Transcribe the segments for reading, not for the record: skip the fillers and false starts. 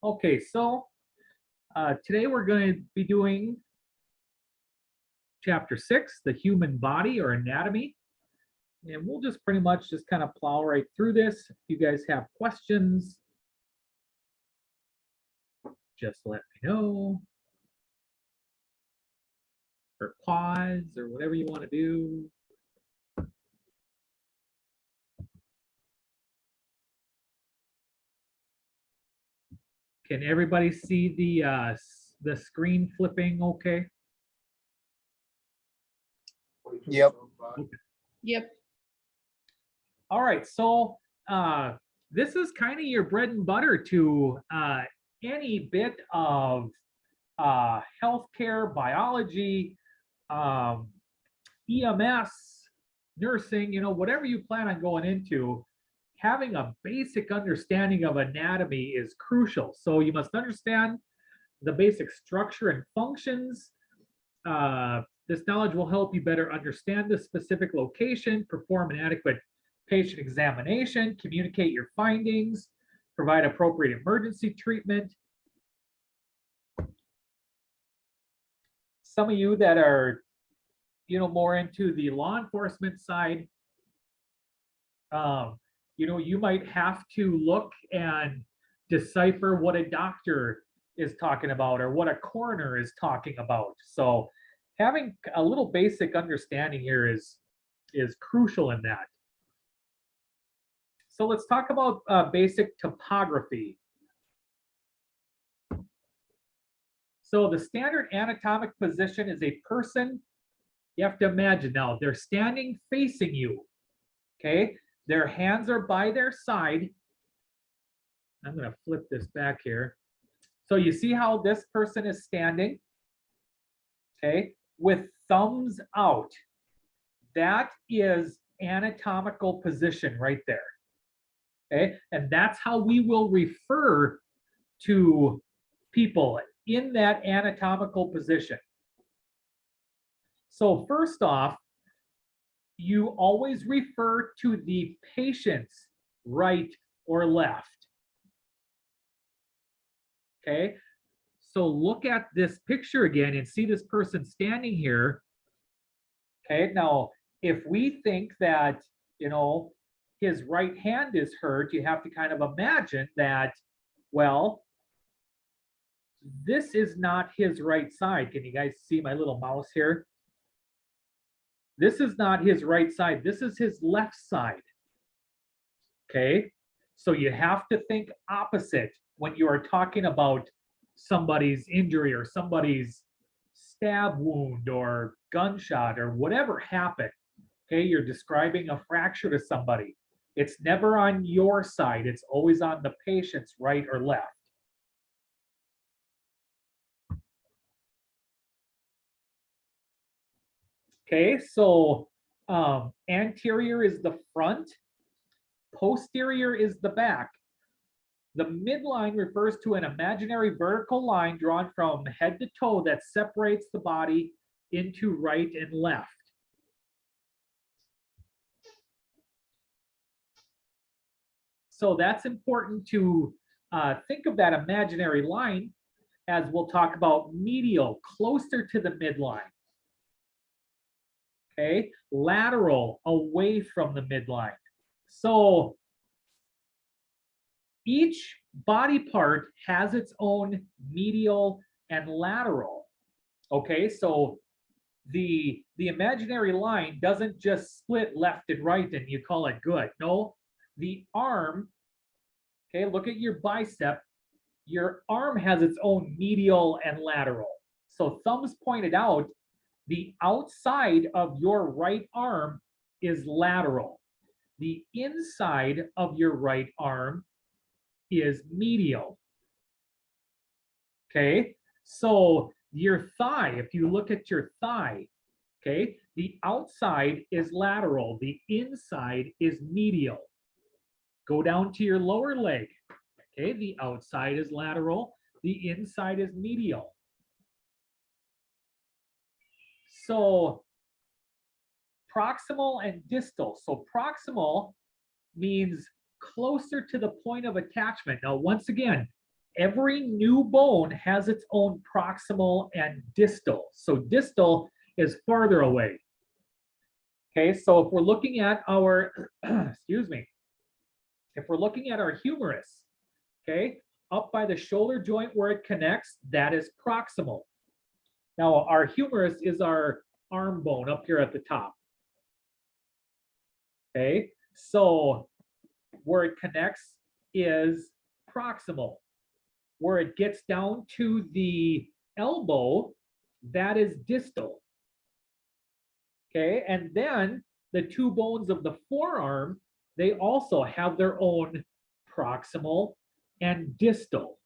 Okay, so today we're going to be doing chapter 6, the human body or anatomy. And we'll just pretty much just kind of plow right through this. If you guys have questions, just let me know. Or pause or whatever you want to do. Can everybody see the screen flipping okay? Yep. Yep. All right, so this is kind of your bread and butter to any bit of healthcare, biology, EMS, nursing, whatever you plan on going into, having a basic understanding of anatomy is crucial. So you must understand the basic structure and functions. This knowledge will help you better understand the specific location, perform an adequate patient examination, communicate your findings, provide appropriate emergency treatment. Some of you that are, more into the law enforcement side, you might have to look and decipher what a doctor is talking about or what a coroner is talking about. So having a little basic understanding here is crucial in that. So let's talk about basic topography. So the standard anatomic position is a person. You have to imagine now, they're standing facing you, okay? Their hands are by their side. I'm going to flip this back here. So you see how this person is standing, okay, with thumbs out. That is anatomical position right there, okay? And that's how we will refer to people in that anatomical position. So first off, you always refer to the patient's right or left. Okay, so look at this picture again and see this person standing here. Okay, now if we think that, his right hand is hurt, you have to kind of imagine that, well, this is not his right side. Can you guys see my little mouse here? This is not his right side. This is his left side. Okay, so you have to think opposite when you are talking about somebody's injury or somebody's stab wound or gunshot or whatever happened. Okay, you're describing a fracture to somebody. It's never on your side. It's always on the patient's right or left. Okay, so anterior is the front, posterior is the back. The midline refers to an imaginary vertical line drawn from head to toe that separates the body into right and left. So that's important to think of that imaginary line as we'll talk about medial, closer to the midline. Okay, lateral, away from the midline. So each body part has its own medial and lateral. Okay, so the imaginary line doesn't just split left and right and you call it good. No, the arm, okay, look at your bicep. Your arm has its own medial and lateral. So thumbs pointed out, the outside of your right arm is lateral. The inside of your right arm is medial. Okay, so your thigh, if you look at your thigh, okay, the outside is lateral, the inside is medial. Go down to your lower leg. Okay, the outside is lateral, the inside is medial. So proximal and distal. So proximal means closer to the point of attachment. Now, once again, every new bone has its own proximal and distal. So distal is farther away. Okay, so if we're looking at our, excuse me, if we're looking at our humerus, okay, up by the shoulder joint where it connects, that is proximal. Now our humerus is our arm bone up here at the top. Okay, so where it connects is proximal. Where it gets down to the elbow, that is distal. Okay, and then the two bones of the forearm, they also have their own proximal and distal.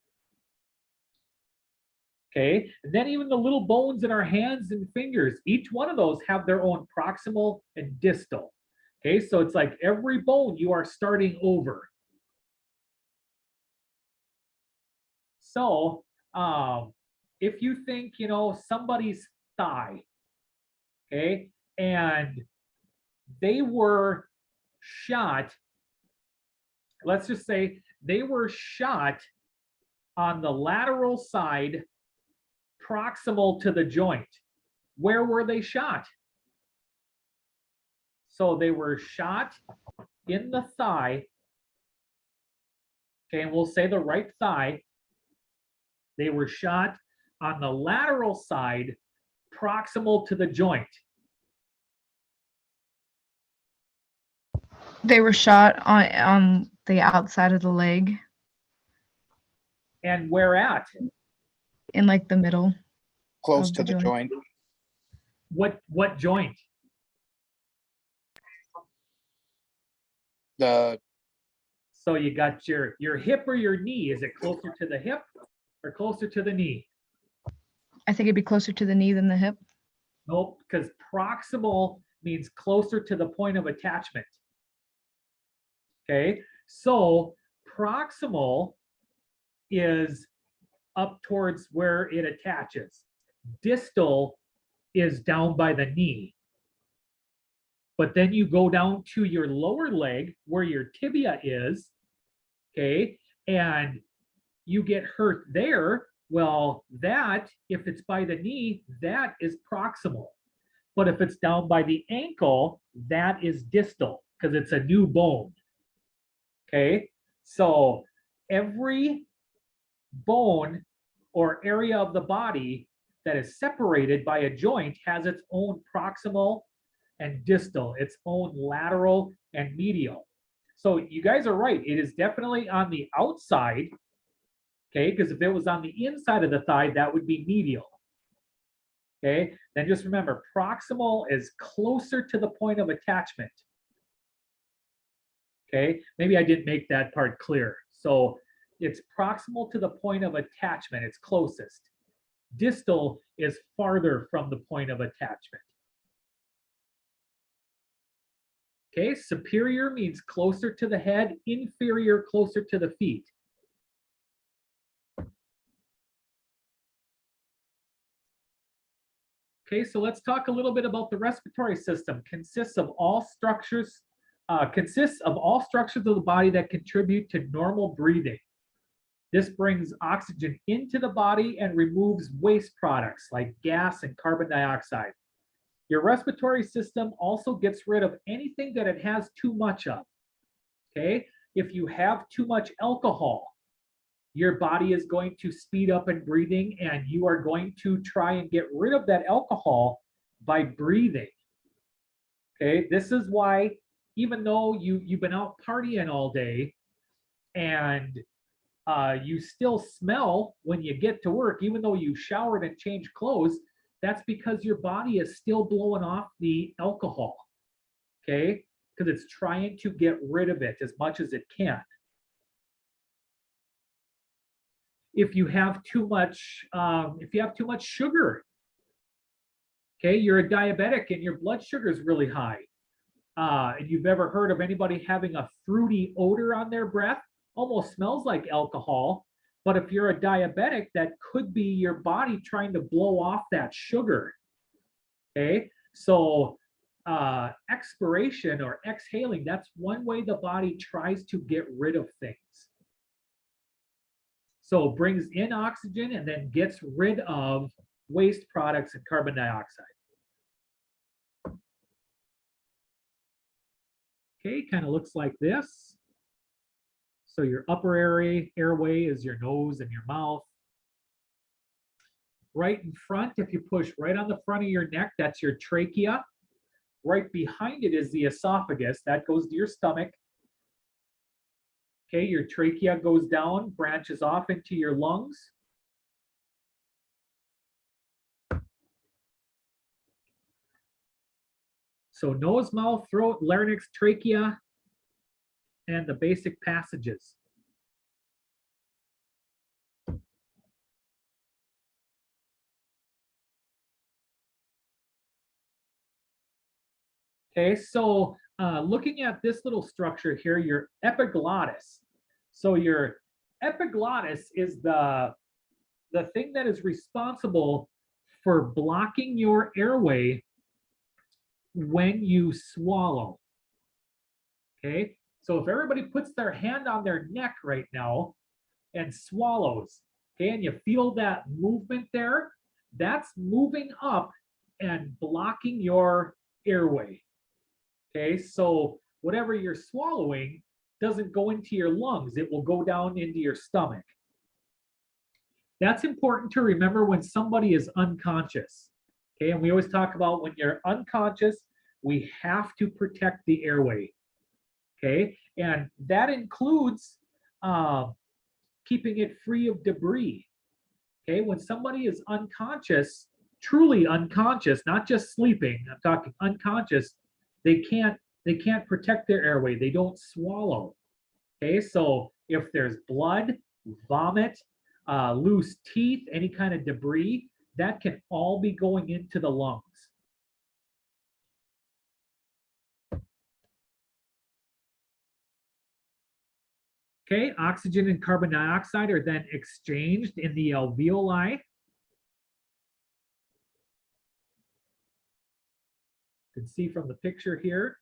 Okay, and then even the little bones in our hands and fingers, each one of those have their own proximal and distal. Okay, so it's like every bone you are starting over. So if you think, you know, somebody's thigh, okay, and they were shot, let's just say they were shot on the lateral side proximal to the joint. Where were they shot? So they were shot in the thigh, okay, and we'll say the right thigh. They were shot on the lateral side proximal to the joint. They were shot on the outside of the leg. And where at? In like the middle. Close to the joint. What joint? So you got your hip or your knee. Is it closer to the hip or closer to the knee? I think it'd be closer to the knee than the hip. Nope, because proximal means closer to the point of attachment. Okay, so proximal is up towards where it attaches. Distal is down by the knee. But then you go down to your lower leg where your tibia is, okay, and you get hurt there. Well, that, if it's by the knee, that is proximal. But if it's down by the ankle, that is distal because it's a new bone. Okay, so every bone or area of the body that is separated by a joint has its own proximal and distal, its own lateral and medial. So you guys are right. It is definitely on the outside, okay? Because if it was on the inside of the thigh, that would be medial. Okay, then just remember, proximal is closer to the point of attachment. Okay, maybe I didn't make that part clear. So it's proximal to the point of attachment, it's closest. Distal is farther from the point of attachment. Okay, superior means closer to the head, inferior closer to the feet. Okay, so let's talk a little bit about the respiratory system. Consists of all structures of the body that contribute to normal breathing. This brings oxygen into the body and removes waste products like gas and carbon dioxide. Your respiratory system also gets rid of anything that it has too much of. Okay, if you have too much alcohol, your body is going to speed up in breathing and you are going to try and get rid of that alcohol by breathing. Okay, this is why even though you've been out partying all day and you still smell when you get to work, even though you showered and changed clothes, that's because your body is still blowing off the alcohol, okay? Because it's trying to get rid of it as much as it can. If you have too much sugar, okay, you're a diabetic and your blood sugar is really high. And you've ever heard of anybody having a fruity odor on their breath? Almost smells like alcohol. But if you're a diabetic, that could be your body trying to blow off that sugar. Okay, so expiration or exhaling, that's one way the body tries to get rid of things. So it brings in oxygen and then gets rid of waste products and carbon dioxide. Okay, kind of looks like this. So your upper airway is your nose and your mouth. Right in front, if you push right on the front of your neck, that's your trachea. Right behind it is the esophagus. That goes to your stomach. Okay, your trachea goes down, branches off into your lungs. So nose, mouth, throat, larynx, trachea, and the basic passages. Okay, so looking at this little structure here, your epiglottis. So your epiglottis is the thing that is responsible for blocking your airway when you swallow. Okay, so if everybody puts their hand on their neck right now and swallows, okay, and you feel that movement there, that's moving up and blocking your airway. Okay, so whatever you're swallowing doesn't go into your lungs, it will go down into your stomach. That's important to remember when somebody is unconscious. Okay, and we always talk about when you're unconscious, we have to protect the airway. Okay, and that includes keeping it free of debris. Okay, when somebody is unconscious, truly unconscious, not just sleeping, I'm talking unconscious, they can't protect their airway. They don't swallow. Okay, so if there's blood, vomit, loose teeth, any kind of debris, that can all be going into the lungs. Okay, oxygen and carbon dioxide are then exchanged in the alveoli. You can see from the picture here.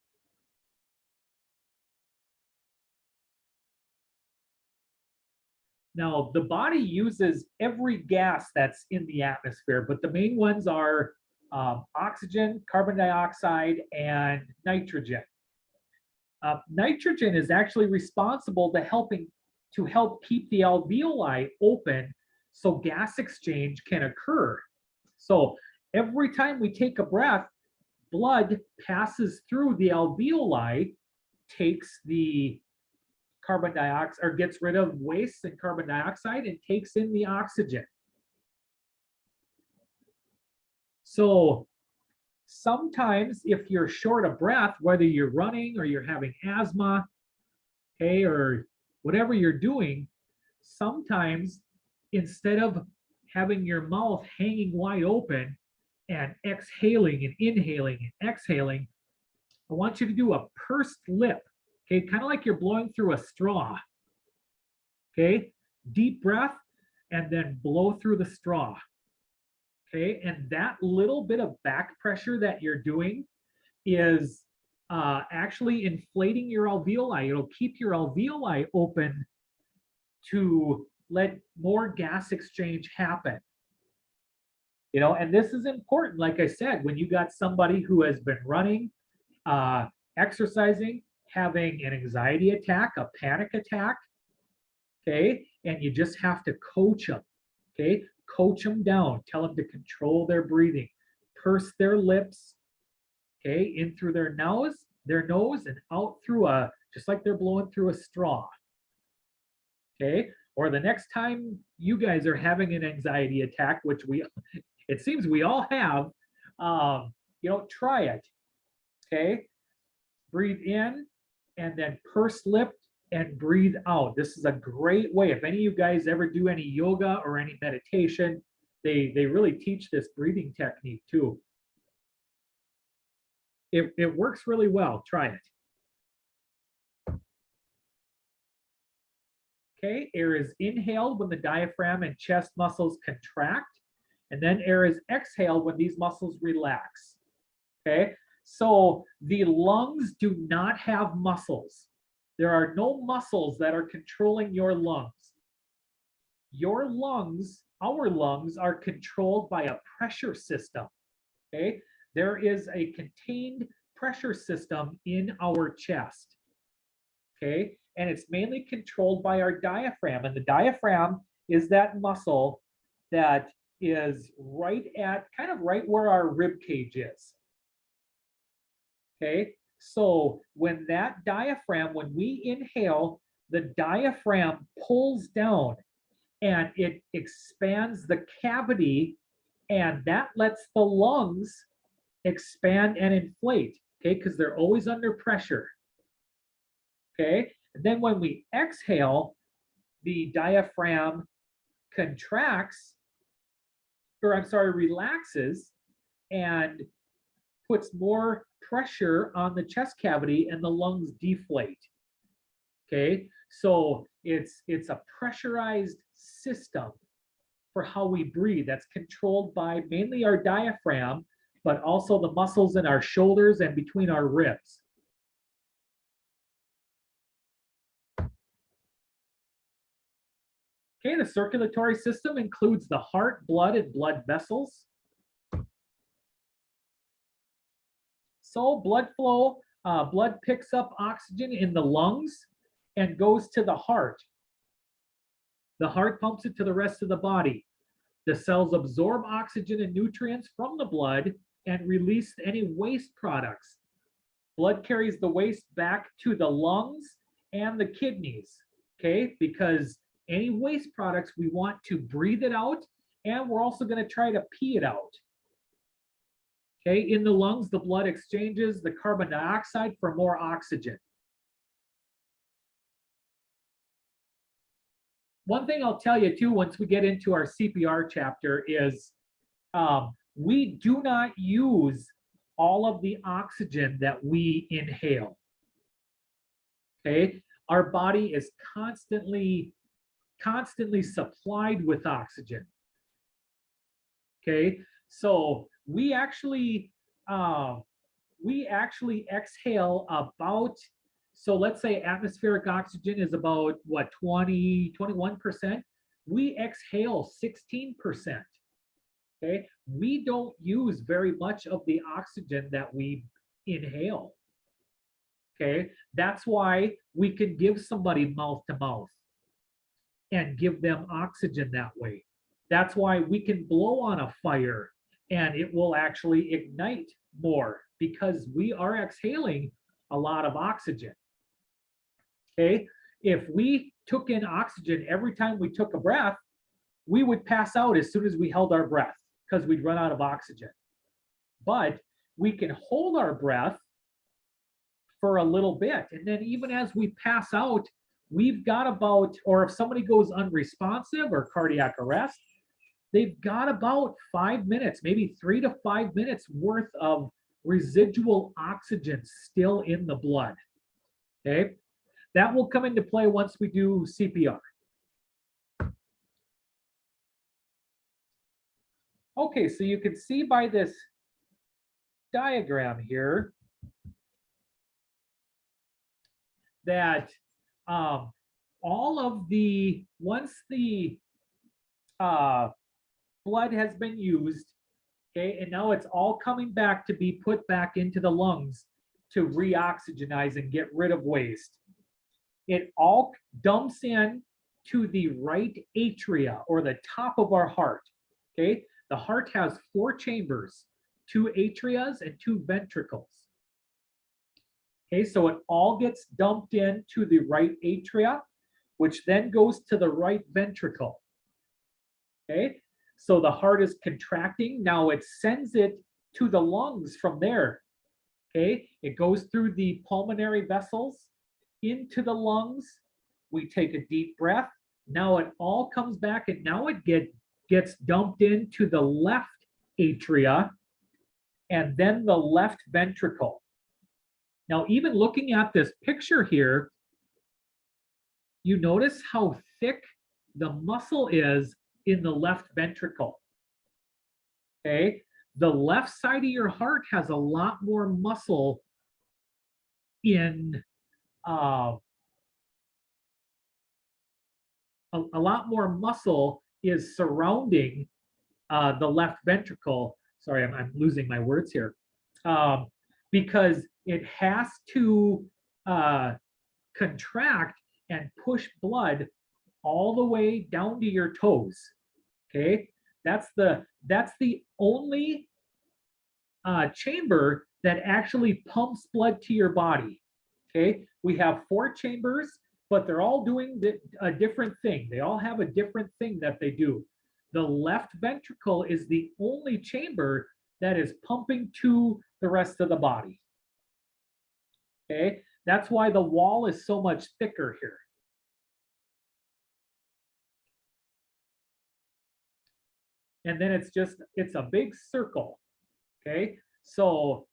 Now, the body uses every gas that's in the atmosphere, but the main ones are oxygen, carbon dioxide, and nitrogen. Nitrogen is actually responsible to help keep the alveoli open so gas exchange can occur. So every time we take a breath, blood passes through the alveoli, takes the carbon dioxide, or gets rid of waste and carbon dioxide and takes in the oxygen. So sometimes if you're short of breath, whether you're running or you're having asthma, okay, or whatever you're doing, sometimes instead of having your mouth hanging wide open and exhaling and inhaling and exhaling, I want you to do a pursed lip. Okay, kind of like you're blowing through a straw. Okay, deep breath and then blow through the straw. Okay, and that little bit of back pressure that you're doing is actually inflating your alveoli. It'll keep your alveoli open to let more gas exchange happen. You know, and this is important, like I said, when you got somebody who has been running, exercising, having an anxiety attack, a panic attack, okay, and you just have to coach them, okay, coach them down, tell them to control their breathing, purse their lips, okay, in through their nose and out through just like they're blowing through a straw, okay. Or the next time you guys are having an anxiety attack, which it seems we all have, you know, try it, okay. Breathe in and then purse lip and breathe out. This is a great way. If any of you guys ever do any yoga or any meditation, they really teach this breathing technique too. It works really well. Try it. Okay, air is inhaled when the diaphragm and chest muscles contract, and then air is exhaled when these muscles relax. Okay, so the lungs do not have muscles. There are no muscles that are controlling your lungs. your lungs, our lungs, are controlled by a pressure system. Okay, there is a contained pressure system in our chest. Okay, and it's mainly controlled by our diaphragm, and the diaphragm is that muscle that is right at kind of right where our rib cage is. Okay, so when that diaphragm, when we inhale, the diaphragm pulls down and it expands the cavity, and that lets the lungs expand and inflate, okay, because they're always under pressure. Okay, and then when we exhale, the diaphragm contracts, or I'm sorry, relaxes and puts more pressure on the chest cavity and the lungs deflate. Okay, so it's a pressurized system for how we breathe that's controlled by mainly our diaphragm, but also the muscles in our shoulders and between our ribs. Okay, the circulatory system includes the heart, blood, and blood vessels. So blood flow, blood picks up oxygen in the lungs and goes to the heart. The heart pumps it to the rest of the body. The cells absorb oxygen and nutrients from the blood and release any waste products. Blood carries the waste back to the lungs and the kidneys, okay? Because any waste products, we want to breathe it out, and we're also going to try to pee it out. Okay, in the lungs, the blood exchanges the carbon dioxide for more oxygen. One thing I'll tell you too, once we get into our CPR chapter, is we do not use all of the oxygen that we inhale. Okay, our body is constantly supplied with oxygen. Okay, so we actually exhale about, so let's say atmospheric oxygen is about what, 21%. We exhale 16%. Okay, we don't use very much of the oxygen that we inhale. Okay, that's why we can give somebody mouth to mouth and give them oxygen that way. That's why we can blow on a fire and it will actually ignite more, because we are exhaling a lot of oxygen. Okay, if we took in oxygen every time we took a breath, we would pass out as soon as we held our breath because we'd run out of oxygen. But we can hold our breath for a little bit, and then even as we pass out, we've got about, or if somebody goes unresponsive or cardiac arrest, they've got about 5 minutes, maybe 3 to 5 minutes worth of residual oxygen still in the blood. Okay, that will come into play once we do CPR. Okay, so you can see by this diagram here that all of the, once the blood has been used, okay, and now it's all coming back to be put back into the lungs to re-oxygenize and get rid of waste. It all dumps in to the right atria, or the top of our heart, okay? The heart has 4 chambers, 2 atrias and 2 ventricles. Okay, so it all gets dumped into the right atria, which then goes to the right ventricle. Okay, so the heart is contracting. Now it sends it to the lungs from there. Okay, it goes through the pulmonary vessels into the lungs. We take a deep breath. Now it all comes back, and now it gets dumped into the left atria and then the left ventricle. Now, even looking at this picture here, you notice how thick the muscle is in the left ventricle. Okay, the left side of your heart has a lot more muscle in a lot more muscle is surrounding the left ventricle. Sorry, I'm losing my words here. Because it has to contract and push blood all the way down to your toes. Okay, that's the only chamber that actually pumps blood to your body. Okay, we have 4 chambers, but they're all doing a different thing. They all have a different thing that they do. The left ventricle is the only chamber that is pumping to the rest of the body. Okay, that's why the wall is so much thicker here. And then it's a big circle. Okay, so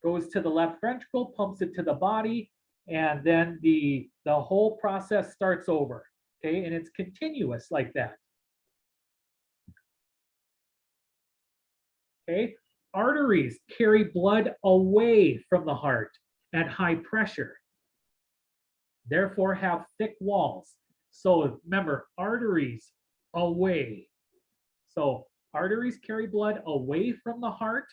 goes to the left ventricle, pumps it to the body, and then the whole process starts over. Okay, and it's continuous like that. Okay, arteries carry blood away from the heart at high pressure, therefore have thick walls. So remember, arteries away. So arteries carry blood away from the heart.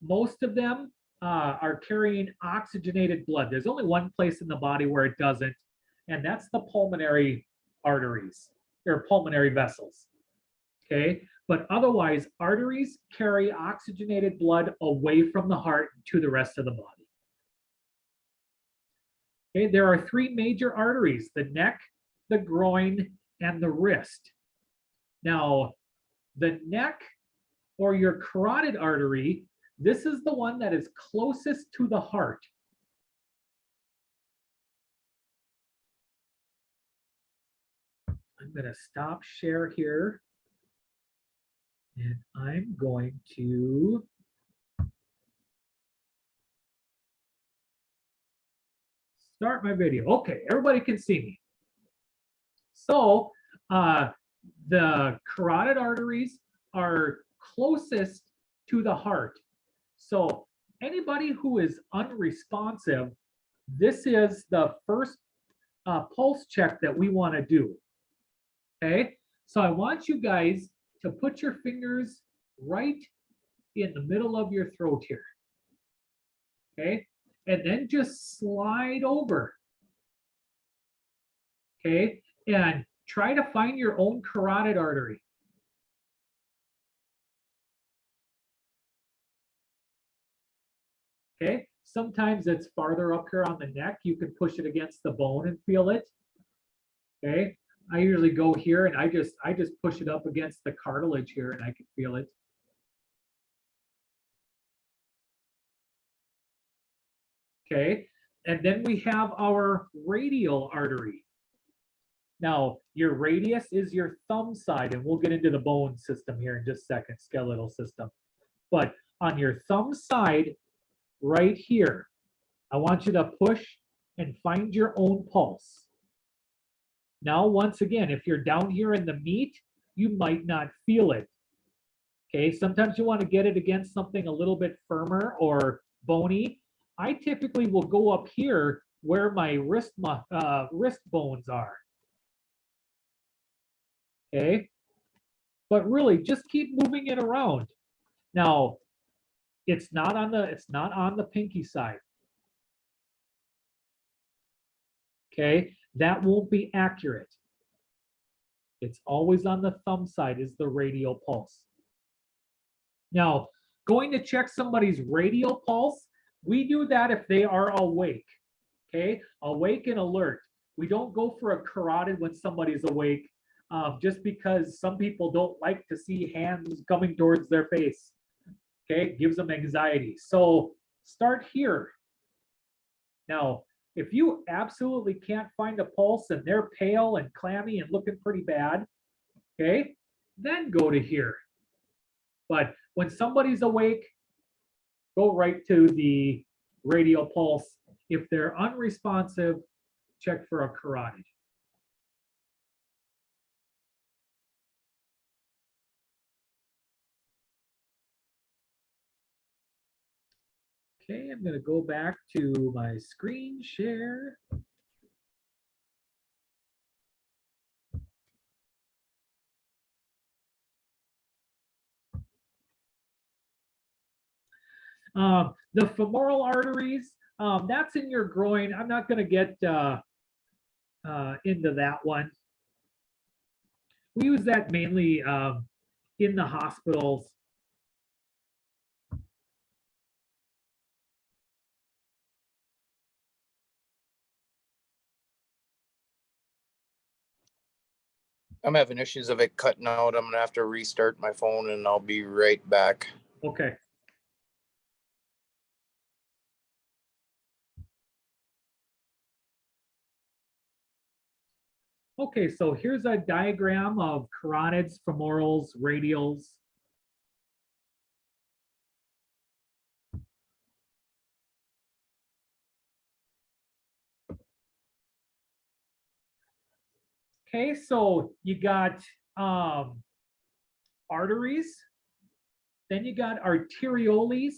Most of them are carrying oxygenated blood. There's only one place in the body where it doesn't, and that's the pulmonary arteries or pulmonary vessels. Okay, but otherwise, arteries carry oxygenated blood away from the heart to the rest of the body. Okay, there are 3 major arteries: the neck, the groin, and the wrist. Now, the neck or your carotid artery, this is the one that is closest to the heart. I'm going to stop share here. And I'm going to start my video. Okay, everybody can see me. So the carotid arteries are closest to the heart. So anybody who is unresponsive, this is the first pulse check that we want to do. Okay, so I want you guys to put your fingers right in the middle of your throat here. Okay, and then just slide over. Okay, and try to find your own carotid artery. Okay, sometimes it's farther up here on the neck. You can push it against the bone and feel it. Okay, I usually go here and I just push it up against the cartilage here and I can feel it. Okay, and then we have our radial artery. Now, your radius is your thumb side, and we'll get into the bone system here in just a second, skeletal system. But on your thumb side, right here, I want you to push and find your own pulse. Now, once again, if you're down here in the meat, you might not feel it. Okay, sometimes you want to get it against something a little bit firmer or bony. I typically will go up here where my wrist bones are. Okay, but really just keep moving it around. Now, it's not on the pinky side. Okay, that won't be accurate. It's always on the thumb side is the radial pulse. Now, going to check somebody's radial pulse, we do that if they are awake. Okay, awake and alert. We don't go for a carotid when somebody's awake, just because some people don't like to see hands coming towards their face. Okay, gives them anxiety. So start here. Now, if you absolutely can't find a pulse and they're pale and clammy and looking pretty bad, okay, then go to here. But when somebody's awake, go right to the radial pulse. If they're unresponsive, check for a carotid. Okay, I'm going to go back to my screen share. The femoral arteries, that's in your groin. I'm not going to get into that one. We use that mainly in the hospitals. I'm having issues of it cutting out. I'm gonna have to restart my phone and I'll be right back. Okay. Okay, so here's a diagram of carotids, femorals, radials. Okay, so you got arteries, then you got arterioles.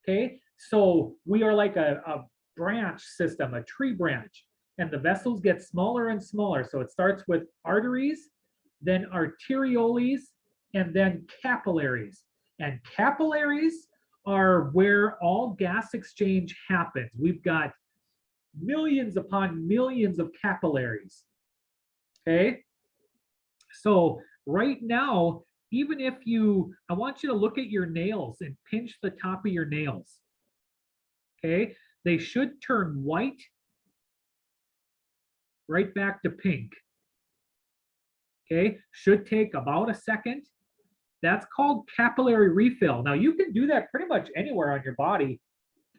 Okay, so we are like a branch system, a tree branch, and the vessels get smaller and smaller. So it starts with arteries, then arterioles, and then capillaries. And capillaries are where all gas exchange happens. We've got millions upon millions of capillaries. Okay, so right now, even if I want you to look at your nails and pinch the top of your nails. Okay, they should turn white right back to pink. Okay, should take about a second. That's called capillary refill. Now you can do that pretty much anywhere on your body.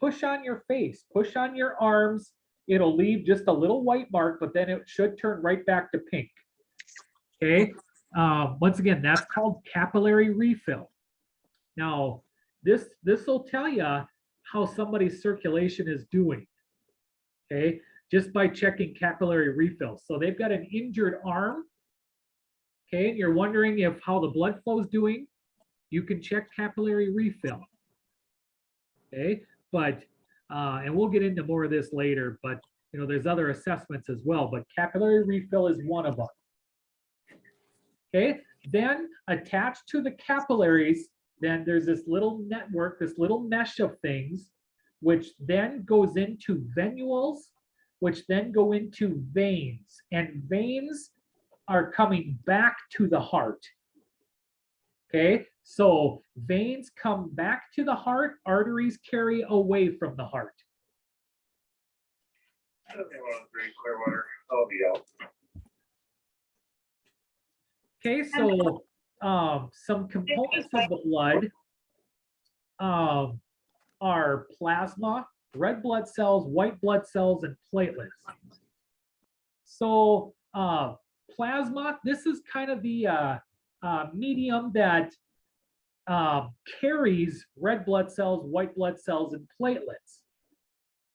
Push on your face, push on your arms. It'll leave just a little white mark, but then it should turn right back to pink. Okay, once again, that's called capillary refill. Now, this will tell you how somebody's circulation is doing. Okay, just by checking capillary refill. So they've got an injured arm. Okay, and you're wondering if how the blood flow is doing. You can check capillary refill. Okay, but and we'll get into more of this later. But you know, there's other assessments as well. But capillary refill is one of them. Okay, then attached to the capillaries, then there's this little network, this little mesh of things, which then goes into venules, which then go into veins. And veins are coming back to the heart. Okay, so veins come back to the heart, arteries carry away from the heart. Okay, well, drink Clearwater. I'll be out. Okay, so some components of the blood are plasma, red blood cells, white blood cells, and platelets. So plasma, this is kind of the medium that carries red blood cells, white blood cells, and platelets.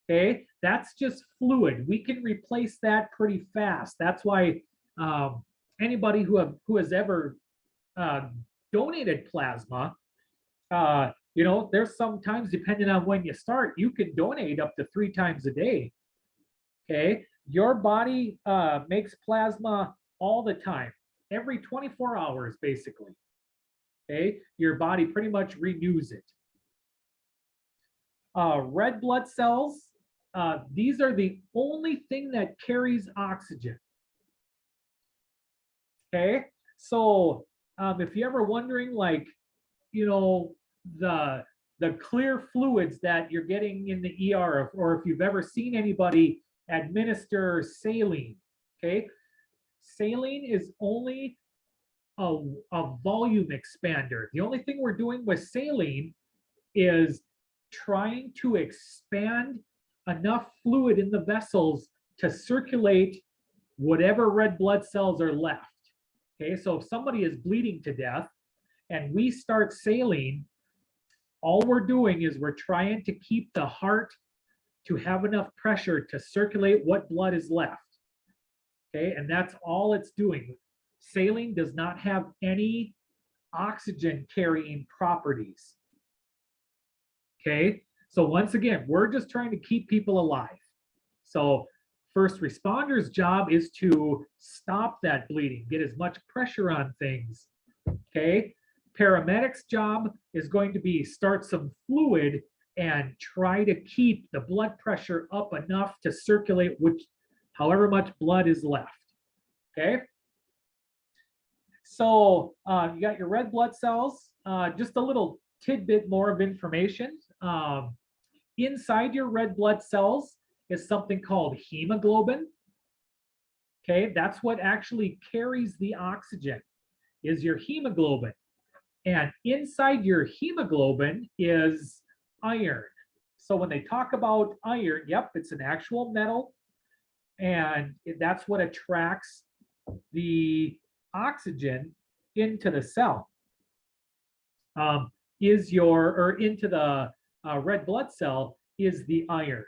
Okay, that's just fluid. We can replace that pretty fast. That's why anybody who has ever donated plasma, you know, there's sometimes, depending on when you start, you can donate up to 3 times a day. Okay, your body makes plasma all the time, every 24 hours, basically. Okay, your body pretty much renews it. Red blood cells, these are the only thing that carries oxygen. Okay, so if you're ever wondering, like, you know, the clear fluids that you're getting in the ER, or if you've ever seen anybody administer saline, okay, saline is only a volume expander. The only thing we're doing with saline is trying to expand enough fluid in the vessels to circulate whatever red blood cells are left. Okay, so if somebody is bleeding to death and we start saline, all we're doing is we're trying to keep the heart to have enough pressure to circulate what blood is left. Okay, and that's all it's doing. Saline does not have any oxygen carrying properties. Okay, so once again, we're just trying to keep people alive. So first responders' job is to stop that bleeding, get as much pressure on things. Okay, paramedics' job is going to be start some fluid and try to keep the blood pressure up enough to circulate however much blood is left. Okay. So you got your red blood cells. Just a little tidbit more of information. Inside your red blood cells is something called hemoglobin. Okay, that's what actually carries the oxygen, is your hemoglobin. And inside your hemoglobin is iron. So when they talk about iron, yep, it's an actual metal. And that's what attracts the oxygen into the cell. Into the red blood cell is the iron.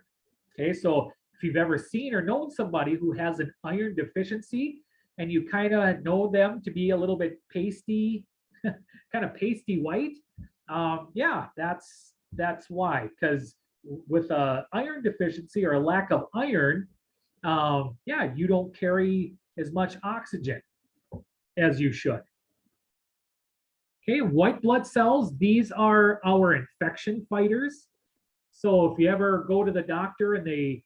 Okay, so if you've ever seen or known somebody who has an iron deficiency and you kind of know them to be a little bit pasty, kind of pasty white, yeah, that's why. Because with a iron deficiency or a lack of iron, yeah, you don't carry as much oxygen as you should. Okay, white blood cells, these are our infection fighters. So if you ever go to the doctor and they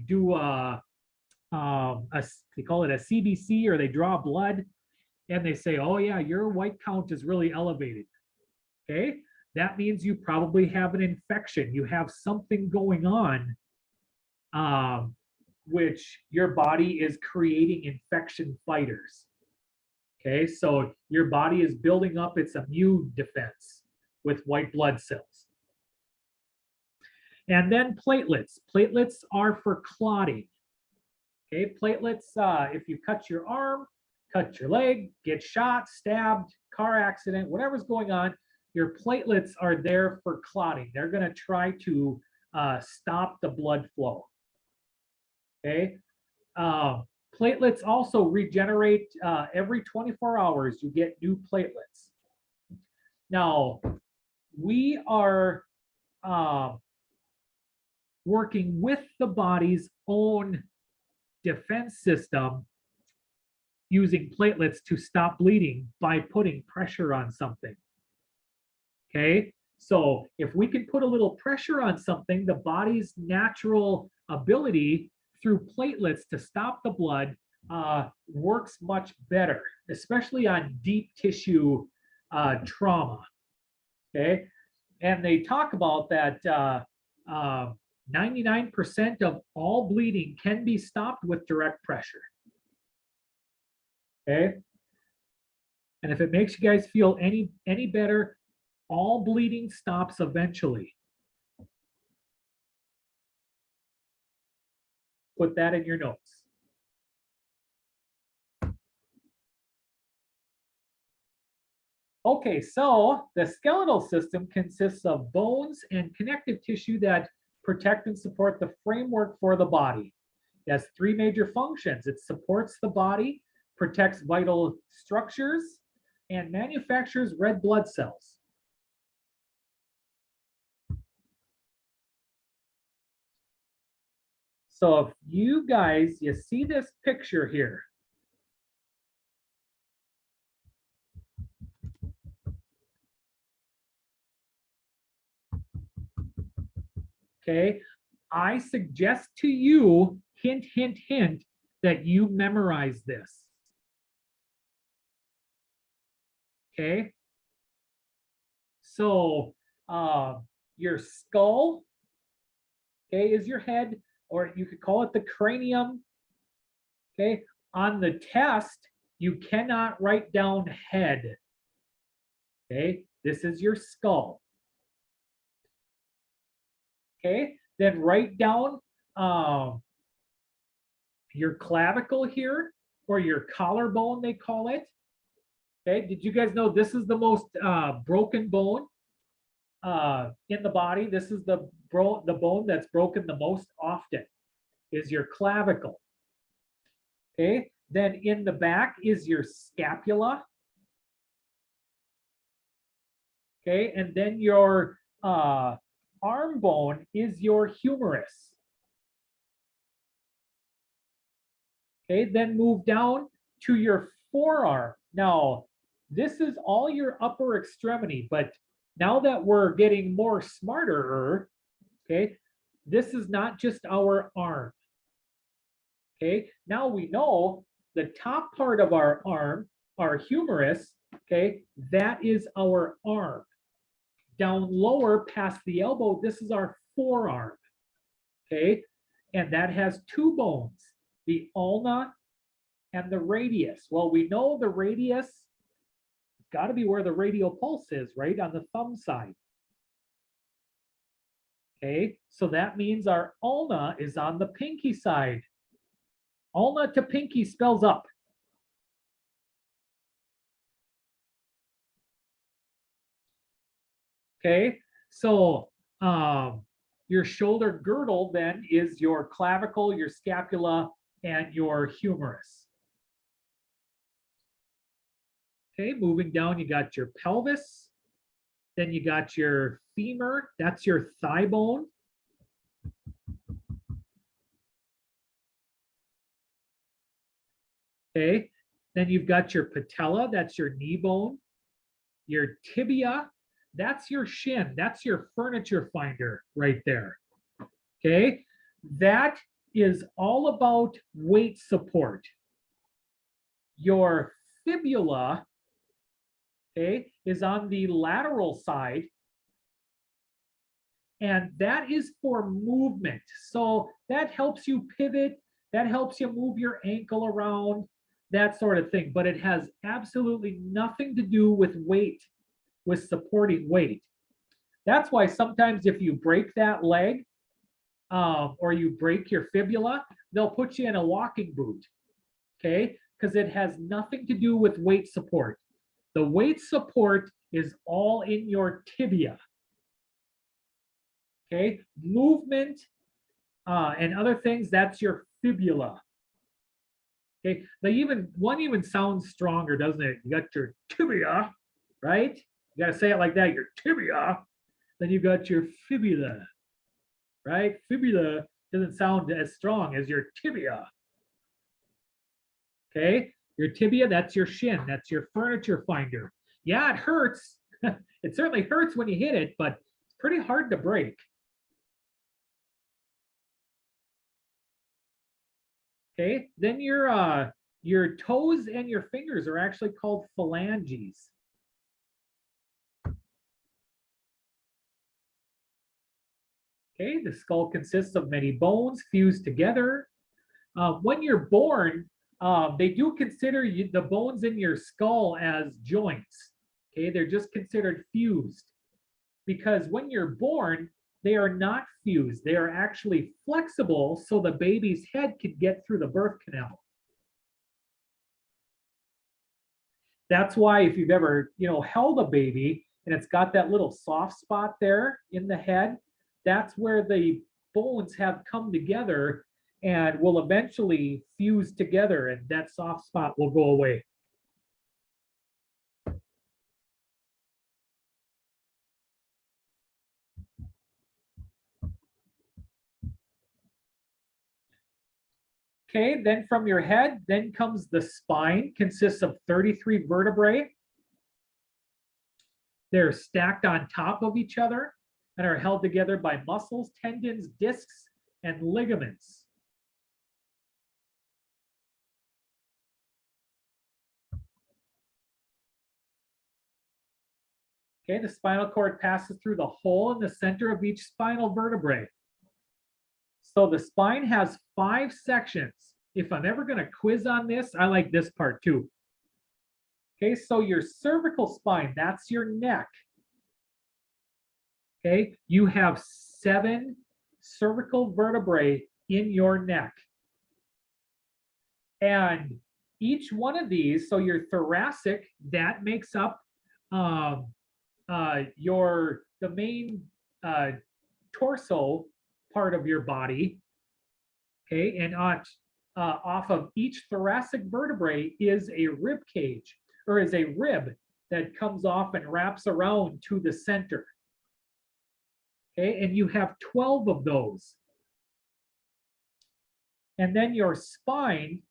do they call it a CBC, or they draw blood and they say, oh yeah, your white count is really elevated. Okay, that means you probably have an infection. You have something going on, which your body is creating infection fighters. Okay, so your body is building up its immune defense with white blood cells. And then platelets. Platelets are for clotting. Okay, platelets, if you cut your arm, cut your leg, get shot, stabbed, car accident, whatever's going on, your platelets are there for clotting. They're going to try to stop the blood flow. Okay. Platelets also regenerate every 24 hours. You get new platelets. Now, we are working with the body's own defense system using platelets to stop bleeding by putting pressure on something. Okay, so if we can put a little pressure on something, the body's natural ability through platelets to stop the blood works much better, especially on deep tissue trauma. Okay, and they talk about that 99% of all bleeding can be stopped with direct pressure. Okay, and if it makes you guys feel any better, all bleeding stops eventually. Put that in your notes. Okay, so the skeletal system consists of bones and connective tissue that protect and support the framework for the body. It has three major functions. It supports the body, protects vital structures, and manufactures red blood cells. So if you guys, you see this picture here. Okay, I suggest to you, hint, hint, hint, that you memorize this. Okay, so your skull, okay, is your head, or you could call it the cranium. Okay, on the test, you cannot write down head. Okay, this is your skull. Okay, then write down your clavicle here, or your collarbone, they call it. Okay, did you guys know this is the most broken bone in the body? This is the bone that's broken the most often, is your clavicle. Okay, then in the back is your scapula. Okay, and then your arm bone is your humerus. Okay, then move down to your forearm. Now, this is all your upper extremity, but Now that we're getting more smarter, okay, this is not just our arm. Okay, now we know the top part of our arm, our humerus, okay, that is our arm. Down lower past the elbow, this is our forearm. Okay, and that has two bones, the ulna and the radius. Well, we know the radius has got to be where the radial pulse is, right? On the thumb side. Okay, so that means our ulna is on the pinky side. Ulna to pinky spells up. Okay, so your shoulder girdle then is your clavicle, your scapula, and your humerus. Okay, moving down, you got your pelvis. Then you got your femur, that's your thigh bone. Okay, then you've got your patella, that's your knee bone. Your tibia, that's your shin, that's your furniture finder right there. Okay, that is all about weight support. Your fibula, okay, is on the lateral side, and that is for movement. So that helps you pivot, that helps you move your ankle around, that sort of thing, but it has absolutely nothing to do with weight, with supporting weight. That's why sometimes if you break that leg or you break your fibula, they'll put you in a walking boot, okay? Because it has nothing to do with weight support. The weight support is all in your tibia, okay? Movement and other things, that's your fibula. Okay, one even sounds stronger, doesn't it? You got your tibia, right? You got to say it like that, your tibia. Then you got your fibula, right? Fibula doesn't sound as strong as your tibia. Okay, your tibia, that's your shin, that's your furniture finder. Yeah, it hurts. It certainly hurts when you hit it, but it's pretty hard to break. Okay, then your toes and your fingers are actually called phalanges. Okay, the skull consists of many bones fused together. When you're born, they do consider the bones in your skull as joints. Okay, they're just considered fused because when you're born, they are not fused. They are actually flexible so the baby's head can get through the birth canal. That's why if you've ever, held a baby and it's got that little soft spot there in the head, that's where the bones have come together and will eventually fuse together, and that soft spot will go away. Okay, then from your head, then comes the spine, consists of 33 vertebrae. They're stacked on top of each other and are held together by muscles, tendons, discs, and ligaments. Okay, the spinal cord passes through the hole in the center of each spinal vertebrae. So the spine has 5 sections. If I'm ever going to quiz on this, I like this part too. Okay, so your cervical spine, that's your neck. Okay, you have 7 cervical vertebrae in your neck. And each one of these, so your thoracic, that makes up the main torso part of your body. Okay, and off of each thoracic vertebrae is a rib cage, or is a rib that comes off and wraps around to the center. Okay, and you have 12 of those. And then your spine,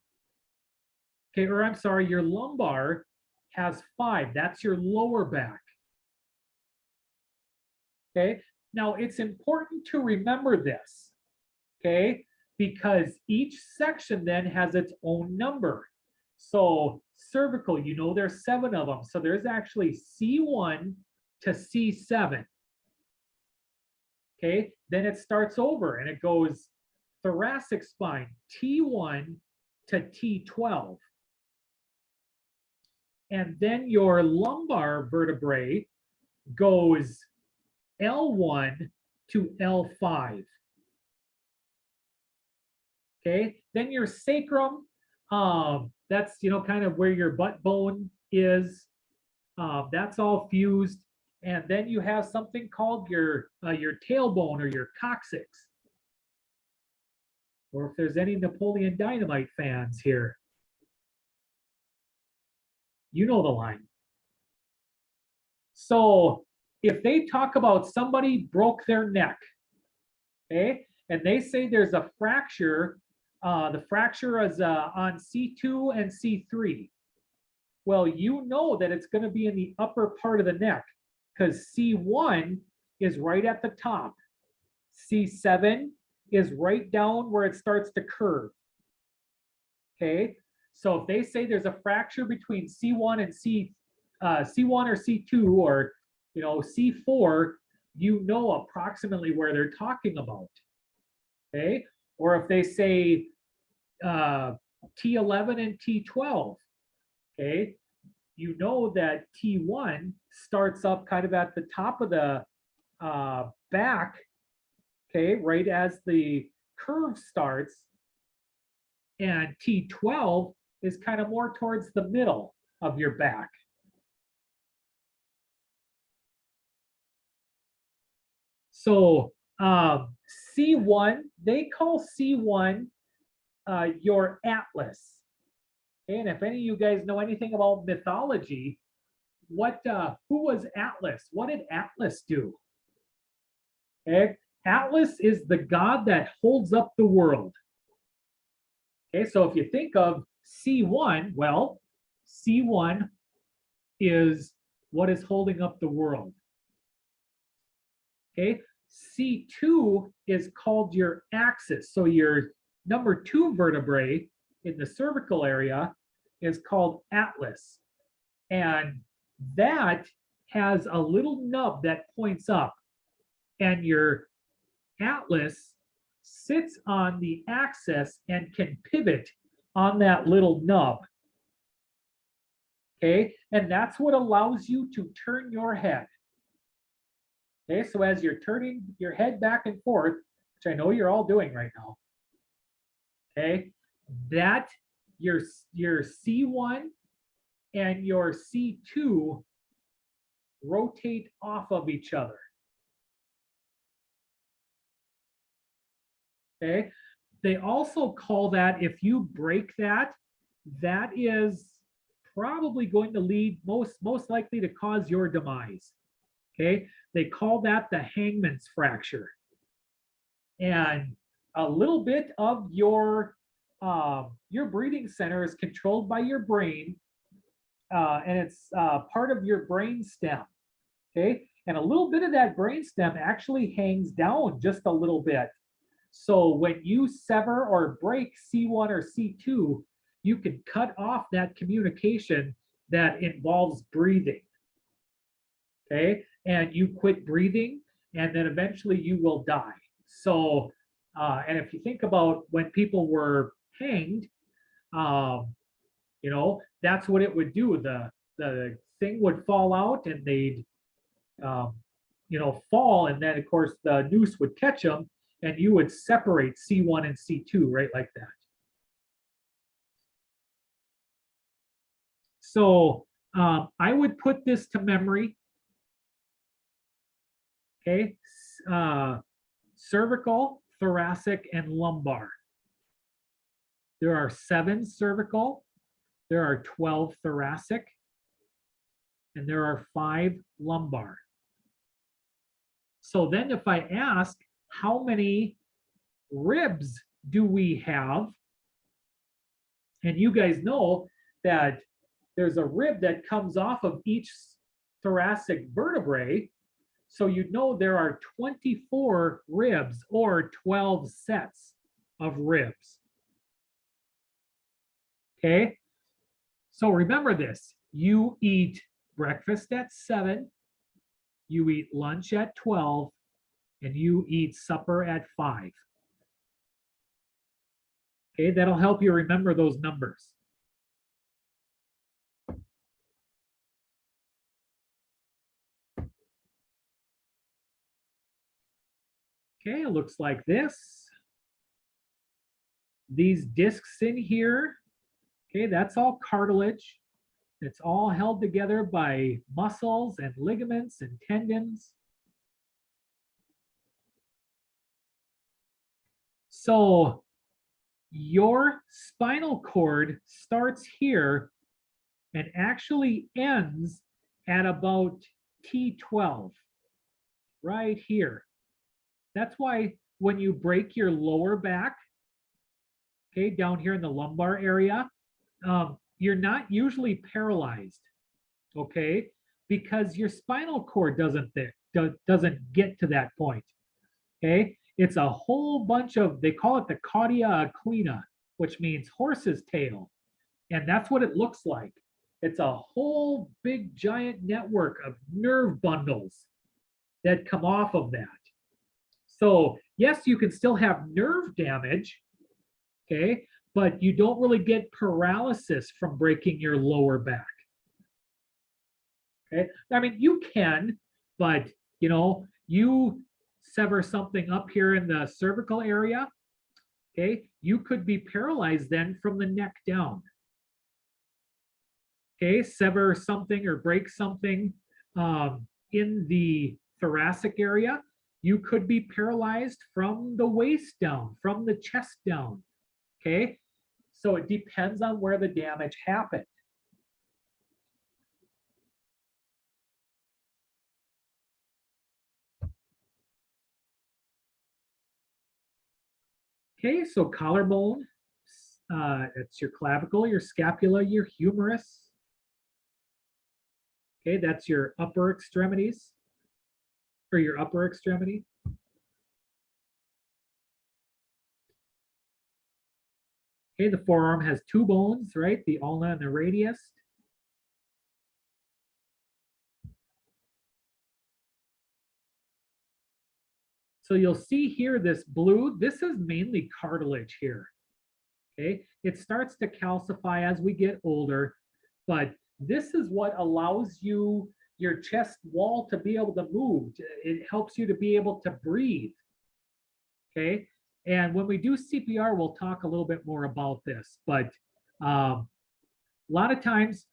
okay, or I'm sorry, your lumbar has 5. That's your lower back. Okay, now it's important to remember this, okay, because each section then has its own number. So cervical, you know, there's 7 of them. So there's actually C1 to C7. Okay, then it starts over and it goes thoracic spine, T1 to T12. And then your lumbar vertebrae goes L1 to L5. Okay, then your sacrum, that's, you know, kind of where your butt bone is. That's all fused. And then you have something called your tailbone or your coccyx. Or if there's any Napoleon Dynamite fans here, you know the line. So if they talk about somebody broke their neck, okay, and they say there's a fracture, the fracture is on C2 and C3. Well, you know that it's going to be in the upper part of the neck because C1 is right at the top. C7 is right down where it starts to curve. Okay, so if they say there's a fracture between C1 and C1 or C2 or, you know, C4, you know approximately where they're talking about. Okay, or if they say T11 and T12, okay, you know that T1 starts up kind of at the top of the back, okay, right as the curve starts, and T12 is kind of more towards the middle of your back. So C1, they call C1 your atlas. Okay, and if any of you guys know anything about mythology, who was Atlas? What did Atlas do? Okay, Atlas is the god that holds up the world. Okay, so if you think of C1, well, C1 is what is holding up the world. Okay, C2 is called your axis. So your number 2 vertebrae in the cervical area is called atlas. And that has a little nub that points up. And your atlas sits on the axis and can pivot on that little nub. Okay, and that's what allows you to turn your head. Okay, so as you're turning your head back and forth, which I know you're all doing right now, okay, that your C1 and your C2 rotate off of each other. Okay, they also call that, if you break that, that is probably going to lead most likely to cause your demise. Okay, they call that the hangman's fracture. And a little bit of your breathing center is controlled by your brain, and it's part of your brain stem. Okay, and a little bit of that brain stem actually hangs down just a little bit. So when you sever or break C1 or C2, you can cut off that communication that involves breathing. Okay, and you quit breathing, and then eventually you will die. So, and if you think about when people were hanged, you know, that's what it would do. The thing would fall out, and they'd, you know, fall, and then of course the noose would catch them, and you would separate C1 and C2 right like that. So I would put this to memory. Okay, cervical, thoracic, and lumbar. There are 7 cervical, there are 12 thoracic, and there are 5 lumbar. So then if I ask, how many ribs do we have? And you guys know that there's a rib that comes off of each thoracic vertebrae. So you know there are 24 ribs or 12 sets of ribs. Okay, so remember this, you eat breakfast at 7, you eat lunch at 12, and you eat supper at 5. Okay, that'll help you remember those numbers. Okay, it looks like this. These discs in here, okay, that's all cartilage. It's all held together by muscles and ligaments and tendons. So your spinal cord starts here and actually ends at about T12, right here. That's why when you break your lower back, okay, down here in the lumbar area, you're not usually paralyzed, okay, because your spinal cord doesn't get to that point, okay? It's a whole bunch of, they call it the cauda equina, which means horse's tail, and that's what it looks like. It's a whole big giant network of nerve bundles that come off of that. So yes, you can still have nerve damage, okay, but you don't really get paralysis from breaking your lower back. Okay, I mean, you can, but you know, you sever something up here in the cervical area, okay, you could be paralyzed then from the neck down. Okay, sever something or break something in the thoracic area, you could be paralyzed from the waist down, from the chest down. Okay, so it depends on where the damage happened. Okay, so collarbone, it's your clavicle, your scapula, your humerus. Okay, that's your upper extremities, or your upper extremity. Okay, the forearm has 2 bones, right? The ulna and the radius. So you'll see here this blue, this is mainly cartilage here. Okay, it starts to calcify as we get older, but this is what allows you, your chest wall, to be able to move. It helps you to be able to breathe. Okay, and when we do CPR, we'll talk a little bit more about this, but a lot of times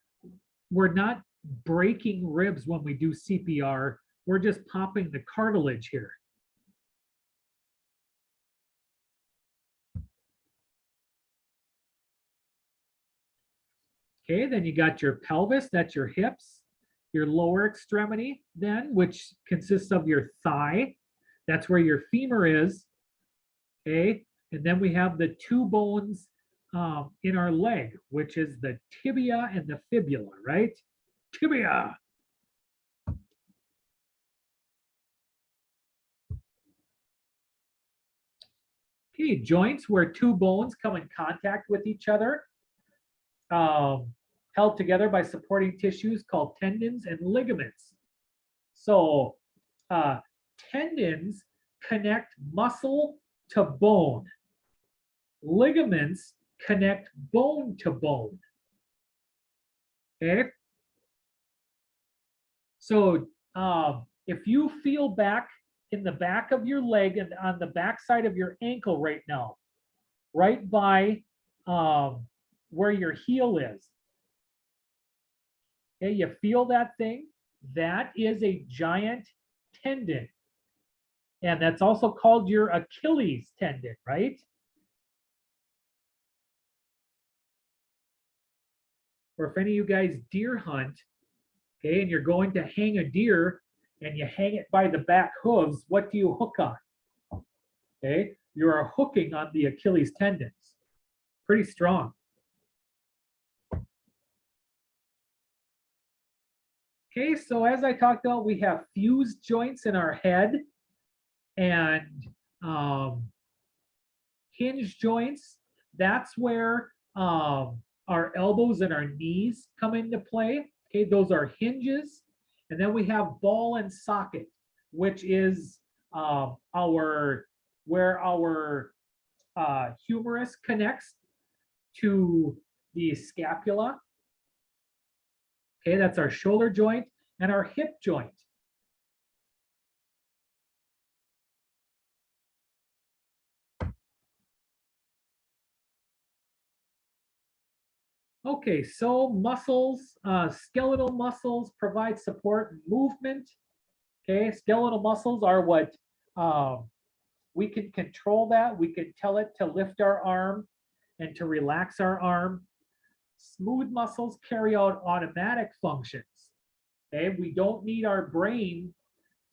we're not breaking ribs when we do CPR, we're just popping the cartilage here. Okay, then you got your pelvis, that's your hips, your lower extremity then, which consists of your thigh, that's where your femur is, okay? And then we have the 2 bones in our leg, which is the tibia and the fibula, right? Tibia. Okay, joints where 2 bones come in contact with each other, held together by supporting tissues called tendons and ligaments. So tendons connect muscle to bone. Ligaments connect bone to bone. Okay? So if you feel back in the back of your leg and on the back side of your ankle right now, right by where your heel is, okay, you feel that thing? That is a giant tendon. And that's also called your Achilles tendon, right? Or if any of you guys deer hunt, okay, and you're going to hang a deer and you hang it by the back hooves, what do you hook on? Okay, you are hooking on the Achilles tendons. Pretty strong. Okay, so as I talked about, we have fused joints in our head and hinge joints. That's where our elbows and our knees come into play. Okay, those are hinges. And then we have ball and socket, which is where our humerus connects to the scapula. Okay, that's our shoulder joint and our hip joint. Okay, so muscles, skeletal muscles provide support and movement. Okay, skeletal muscles are what we can control that. We can tell it to lift our arm and to relax our arm. Smooth muscles carry out automatic functions. Okay, we don't need our brain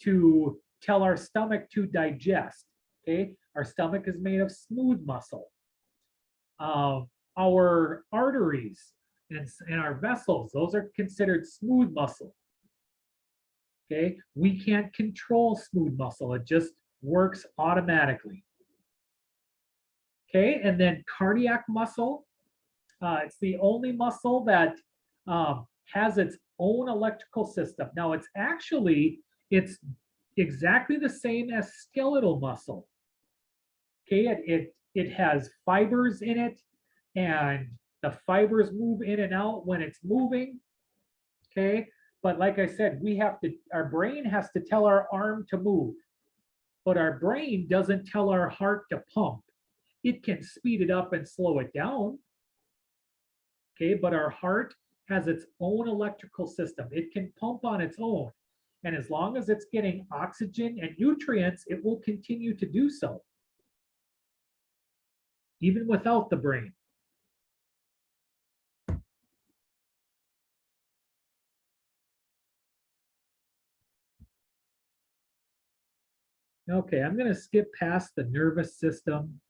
to tell our stomach to digest. Okay, our stomach is made of smooth muscle. Our arteries and our vessels, those are considered smooth muscle. Okay, we can't control smooth muscle, it just works automatically. Okay, and then cardiac muscle, it's the only muscle that has its own electrical system. Now it's exactly the same as skeletal muscle. Okay, it has fibers in it, and the fibers move in and out when it's moving. Okay, but like I said, our brain has to tell our arm to move, but our brain doesn't tell our heart to pump. It can speed it up and slow it down. Okay, but our heart has its own electrical system. It can pump on its own. And as long as it's getting oxygen and nutrients, it will continue to do so, even without the brain. Okay, I'm going to skip past the nervous system.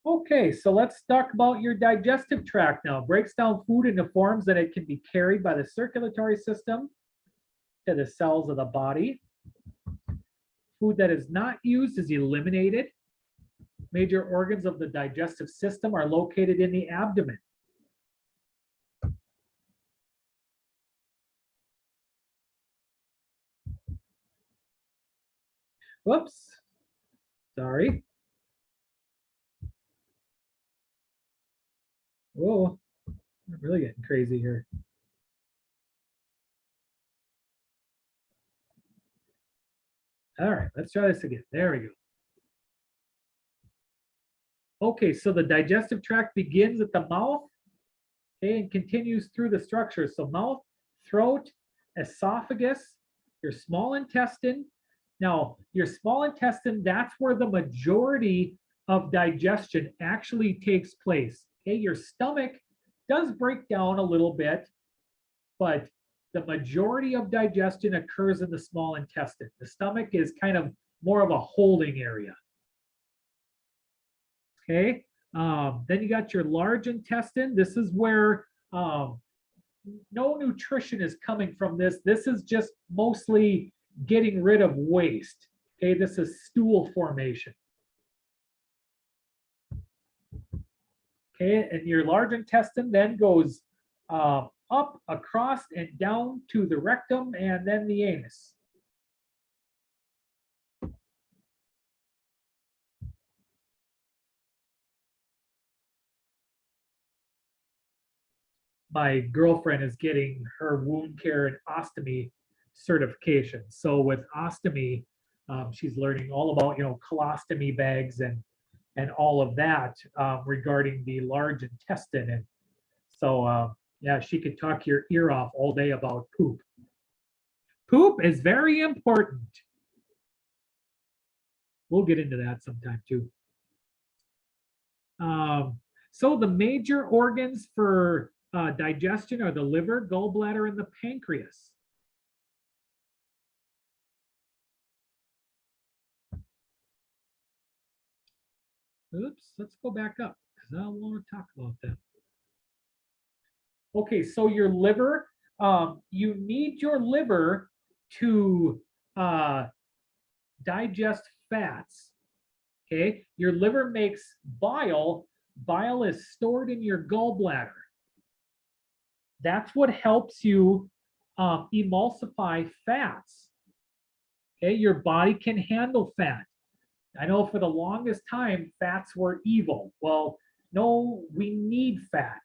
Okay, so let's talk about your digestive tract now. It breaks down food into forms that it can be carried by the circulatory system to the cells of the body. Food that is not used is eliminated. Major organs of the digestive system are located in the abdomen. Whoops, sorry. Whoa, I'm really getting crazy here. All right, let's try this again. There we go. Okay, so the digestive tract begins at the mouth, okay, and continues through the structure. So mouth, throat, esophagus, your small intestine. Now, your small intestine, that's where the majority of digestion actually takes place. Okay, your stomach does break down a little bit, but the majority of digestion occurs in the small intestine. The stomach is kind of more of a holding area. Okay, then you got your large intestine. This is where no nutrition is coming from this. This is just mostly getting rid of waste. Okay, this is stool formation. Okay, and your large intestine then goes up, across, and down to the rectum and then the anus. My girlfriend is getting her wound care and ostomy certification. So with ostomy, she's learning all about, colostomy bags and all of that regarding the large intestine. And so, yeah, she could talk your ear off all day about poop. Poop is very important. We'll get into that sometime too. So the major organs for digestion are the liver, gallbladder, and the pancreas. Oops, let's go back up because I want to talk about that. Okay, so your liver, you need your liver to digest fats. Okay, your liver makes bile. Bile is stored in your gallbladder. That's what helps you emulsify fats. Okay, your body can handle fat. I know for the longest time, fats were evil. Well, no, we need fat.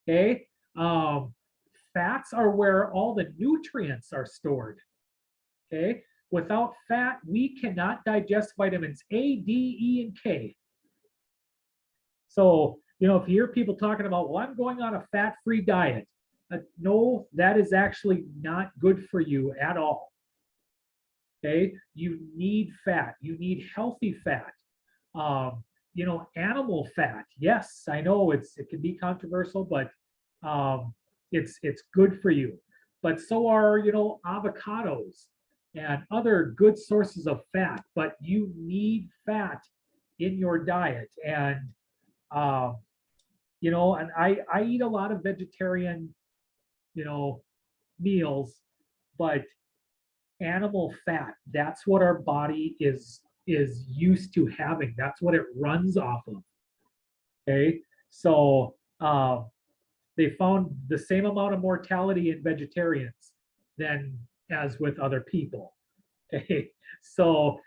Okay, fats are where all the nutrients are stored. Okay, without fat, we cannot digest vitamins A, D, E, and K. So, you know, if you hear people talking about, well, I'm going on a fat-free diet, no, that is actually not good for you at all. Okay, you need fat. You need healthy fat. You know, animal fat. Yes, I know it can be controversial, but it's good for you. But so are, you know, avocados and other good sources of fat. But you need fat in your diet, and you know, and I eat a lot of vegetarian, you know, meals, but animal fat, that's what our body is used to having. That's what it runs off of. Okay, so they found the same amount of mortality in vegetarians than as with other people. Okay, so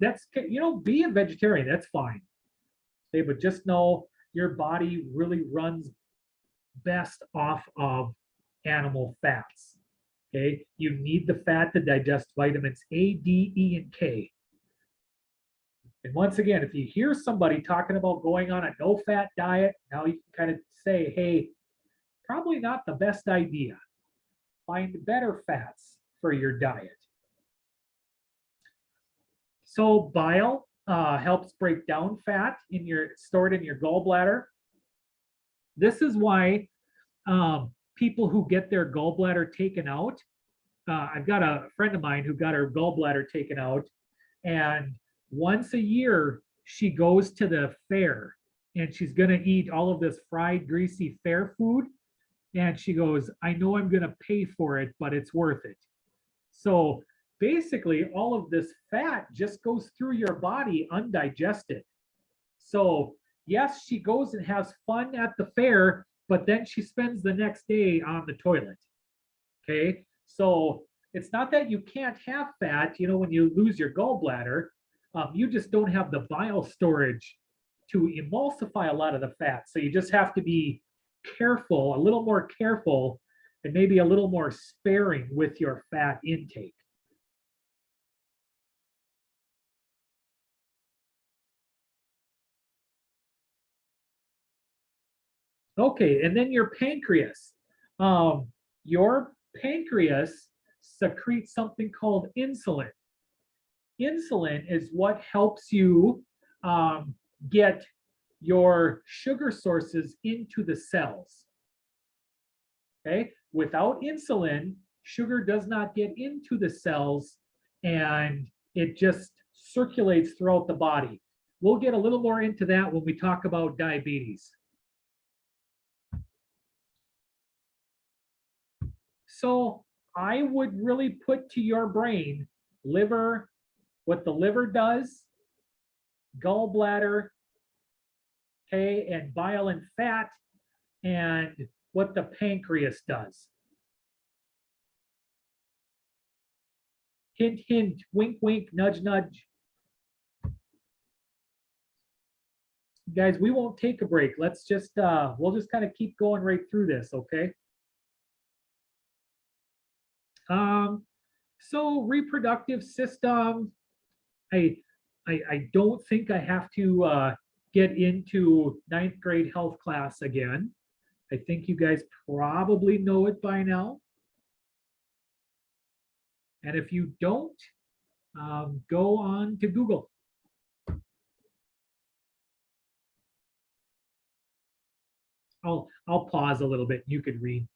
that's, you know, be a vegetarian, that's fine. Okay, but just know your body really runs best off of animal fats. Okay, you need the fat to digest vitamins A, D, E, and K. And once again, if you hear somebody talking about going on a no-fat diet, now you can kind of say, hey, probably not the best idea. Find better fats for your diet. So bile helps break down fat stored in your gallbladder. This is why people who get their gallbladder taken out, I've got a friend of mine who got her gallbladder taken out, and once a year she goes to the fair and she's going to eat all of this fried, greasy fair food. And she goes, I know I'm going to pay for it, but it's worth it. So basically, all of this fat just goes through your body undigested. So yes, she goes and has fun at the fair, but then she spends the next day on the toilet. Okay, so it's not that you can't have fat, you know, when you lose your gallbladder, you just don't have the bile storage to emulsify a lot of the fat. So you just have to be careful, a little more careful, and maybe a little more sparing with your fat intake. Okay, and then your pancreas. Your pancreas secretes something called insulin. Insulin is what helps you get your sugar sources into the cells. Okay, without insulin, sugar does not get into the cells and it just circulates throughout the body. We'll get a little more into that when we talk about diabetes. So I would really put to your brain liver, what the liver does, gallbladder, okay, and bile and fat, and what the pancreas does. Hint, hint, wink, wink, nudge, nudge. Guys, we won't take a break. Let's just, we'll just kind of keep going right through this, okay? So reproductive system, I don't think I have to get into 9th grade health class again. I think you guys probably know it by now. And if you don't, go on to Google. I'll pause a little bit. You could read.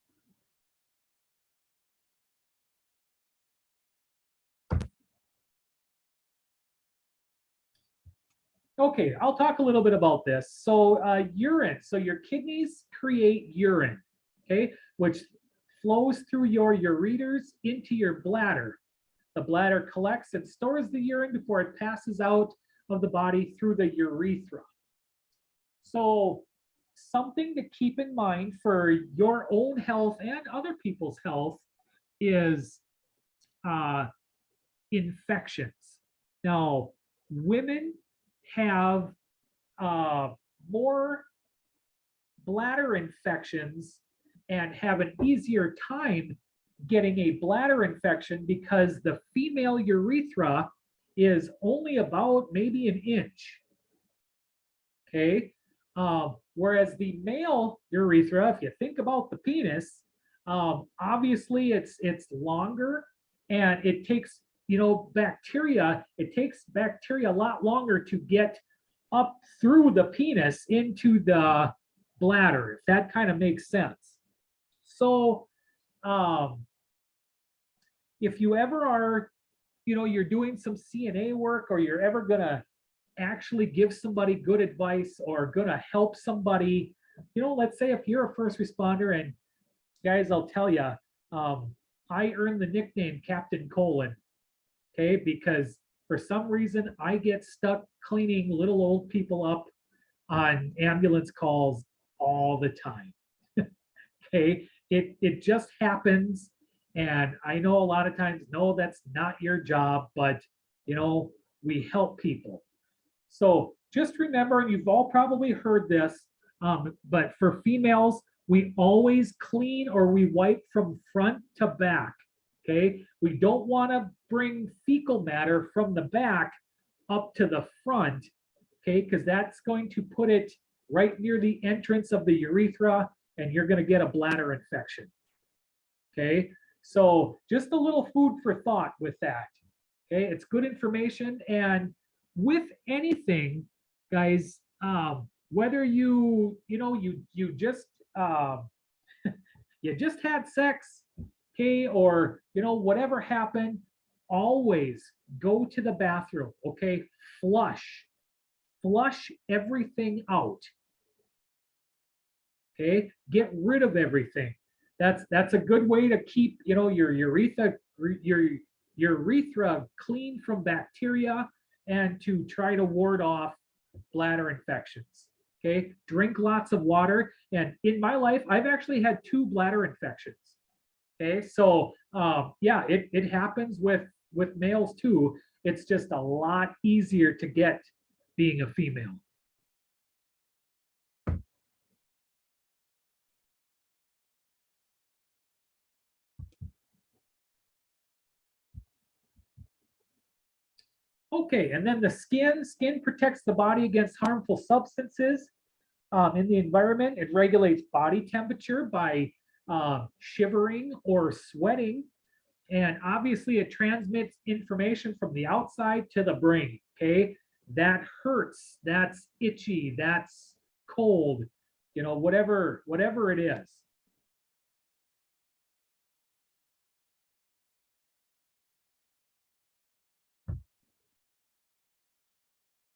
Okay, I'll talk a little bit about this. So urine, so your kidneys create urine, okay, which flows through your ureters into your bladder. The bladder collects and stores the urine before it passes out of the body through the urethra. So something to keep in mind for your own health and other people's health is infections. Now, women have more bladder infections and have an easier time getting a bladder infection because the female urethra is only about maybe an inch. Okay. Whereas the male urethra, if you think about the penis, obviously it's longer and it takes, bacteria, it takes bacteria a lot longer to get up through the penis into the bladder, if that kind of makes sense. So if you ever are, you're doing some CNA work or you're ever gonna actually give somebody good advice or gonna help somebody, let's say if you're a first responder, and guys, I'll tell you, I earned the nickname Captain Colon, okay, because for some reason I get stuck cleaning little old people up on ambulance calls all the time. Okay, it just happens, and I know a lot of times, no, that's not your job, but we help people. So just remember, and you've all probably heard this, but for females, we always clean or we wipe from front to back. Okay, we don't want to bring fecal matter from the back up to the front, okay, because that's going to put it right near the entrance of the urethra and you're going to get a bladder infection. Okay, so just a little food for thought with that. Okay, it's good information. And with anything, guys, whether you just you just had sex, okay, or whatever happened, always go to the bathroom, okay, flush everything out, okay, get rid of everything. That's a good way to keep your urethra clean from bacteria and to try to ward off bladder infections. Okay, drink lots of water. And in my life, I've actually had 2 bladder infections. Okay, so yeah, it happens with males too. It's just a lot easier to get being a female. Okay, and then the skin protects the body against harmful substances in the environment. It regulates body temperature by shivering or sweating. And obviously it transmits information from the outside to the brain, okay? That hurts, that's itchy, that's cold, whatever it is.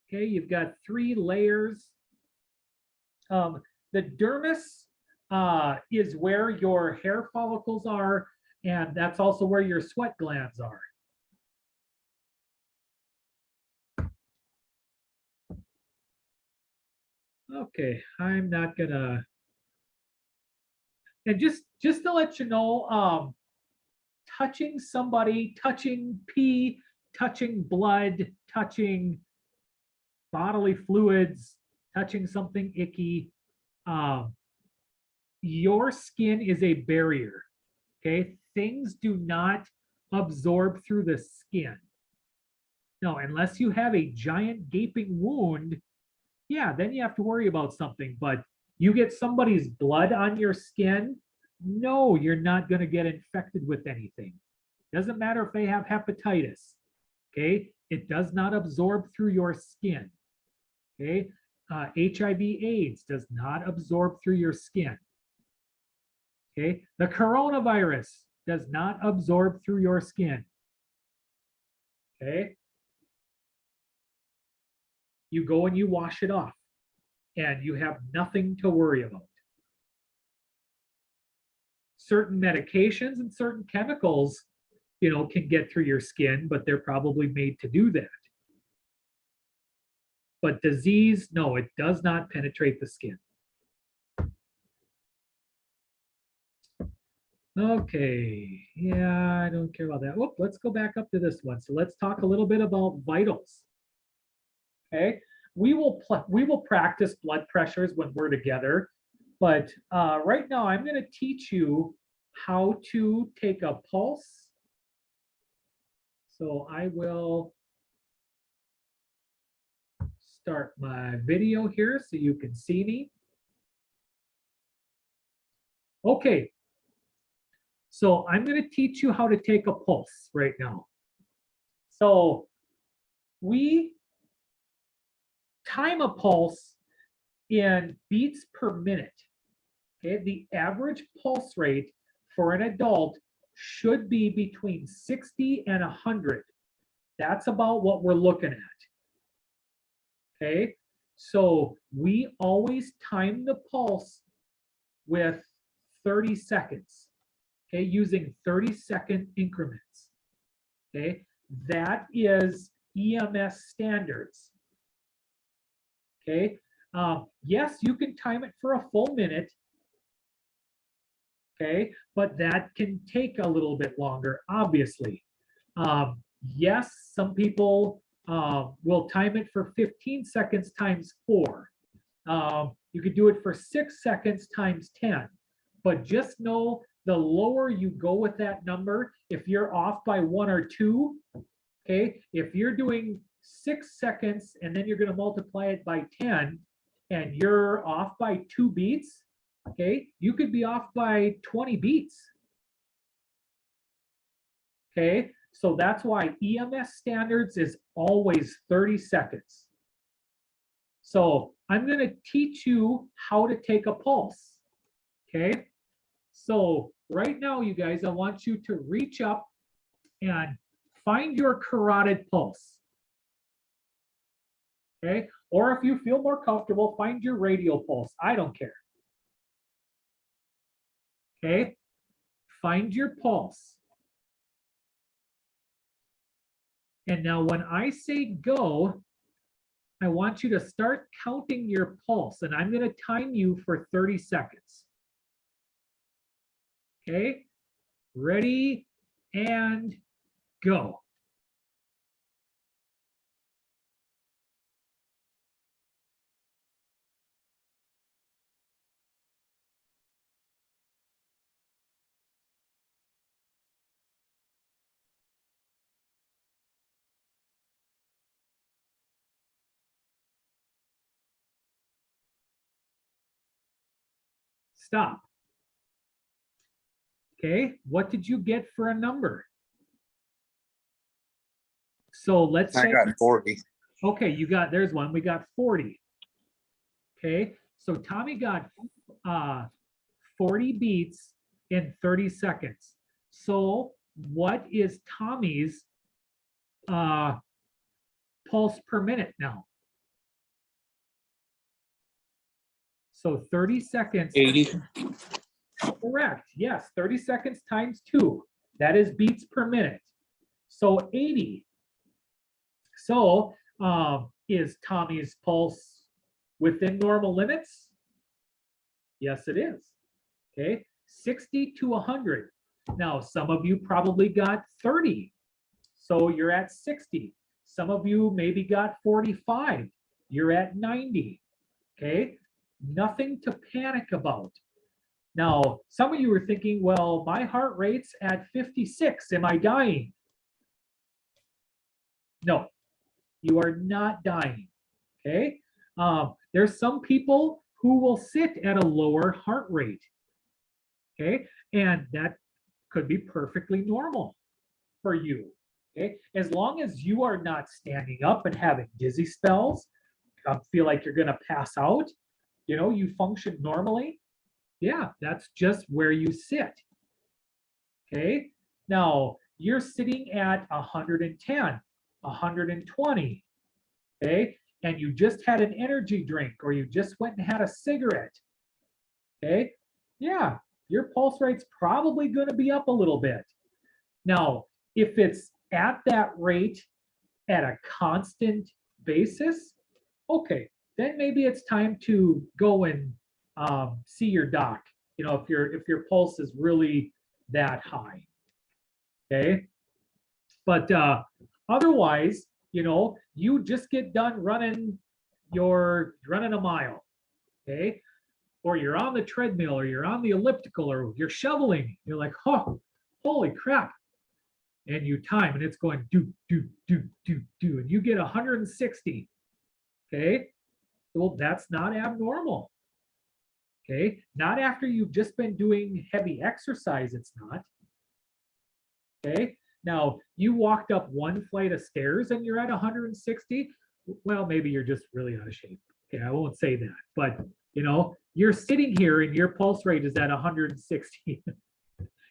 Okay, you've got 3 layers. The dermis is where your hair follicles are, and that's also where your sweat glands are. Okay, I'm not gonna, and just to let you know, touching somebody, touching pee, touching blood, touching bodily fluids, touching something icky, your skin is a barrier, okay? Things do not absorb through the skin. No, unless you have a giant gaping wound, yeah, then you have to worry about something. But you get somebody's blood on your skin, no, you're not going to get infected with anything. Doesn't matter if they have hepatitis, okay? It does not absorb through your skin, okay? HIV/AIDS does not absorb through your skin, okay? The coronavirus does not absorb through your skin, okay? you go and you wash it off, and you have nothing to worry about. Certain medications and certain chemicals, can get through your skin, but they're probably made to do that. But disease, no, it does not penetrate the skin. Okay, yeah, I don't care about that. Oh, let's go back up to this one. So let's talk a little bit about vitals. Okay, we will practice blood pressures when we're together, but right now I'm going to teach you how to take a pulse. So I will start my video here so you can see me. Okay, so I'm going to teach you how to take a pulse right now. So we time a pulse in beats per minute. Okay, the average pulse rate for an adult should be between 60 and 100. That's about what we're looking at. Okay, so we always time the pulse with 30 seconds. Okay, using 30-second increments. Okay, that is EMS standards. Okay, yes, you can time it for a full minute. Okay, but that can take a little bit longer, obviously. Yes, some people will time it for 15 seconds times 4. You could do it for 6 seconds times 10. But just know the lower you go with that number, if you're off by 1 or 2, okay, if you're doing 6 seconds and then you're going to multiply it by 10 and you're off by 2 beats, okay, you could be off by 20 beats. Okay, so that's why EMS standards is always 30 seconds. So I'm going to teach you how to take a pulse. Okay, so right now, you guys, I want you to reach up and find your carotid pulse. Okay, or if you feel more comfortable, find your radial pulse. I don't care. Okay, find your pulse. And now when I say go, I want you to start counting your pulse, and I'm going to time you for 30 seconds. Okay, ready and go. Stop. Okay, what did you get for a number? So let's say I got 40. Okay, there's one. We got 40. Okay, so Tommy got 40 beats in 30 seconds. So what is Tommy's pulse per minute now? So 30 seconds. 80. Correct. Yes, 30 seconds times 2. That is beats per minute. So 80. So is Tommy's pulse within normal limits? Yes, it is. Okay, 60 to 100. Now, some of you probably got 30. So you're at 60. Some of you maybe got 45. You're at 90. Okay, nothing to panic about. Now, some of you are thinking, well, my heart rate's at 56. Am I dying? No, you are not dying. Okay, there's some people who will sit at a lower heart rate. Okay, and that could be perfectly normal for you. Okay, as long as you are not standing up and having dizzy spells, feel like you're going to pass out, you function normally. Yeah, that's just where you sit. Okay, now you're sitting at 110, 120. Okay, and you just had an energy drink or you just went and had a cigarette, okay, yeah, your pulse rate's probably going to be up a little bit. Now, if it's at that rate at a constant basis, okay, then maybe it's time to go and see your doc. You know, if your pulse is really that high, okay. But otherwise, you know, you just get done running a mile, okay, or you're on the treadmill, or you're on the elliptical, or you're shoveling. You're like, oh, holy crap! And you time, and it's going do do do do do, and you get 160. Okay, well, that's not abnormal. Okay, not after you've just been doing heavy exercise, it's not. Okay, now you walked up one flight of stairs and you're at 160. Well, maybe you're just really out of shape. Okay, I won't say that, but you know, you're sitting here and your pulse rate is at 160.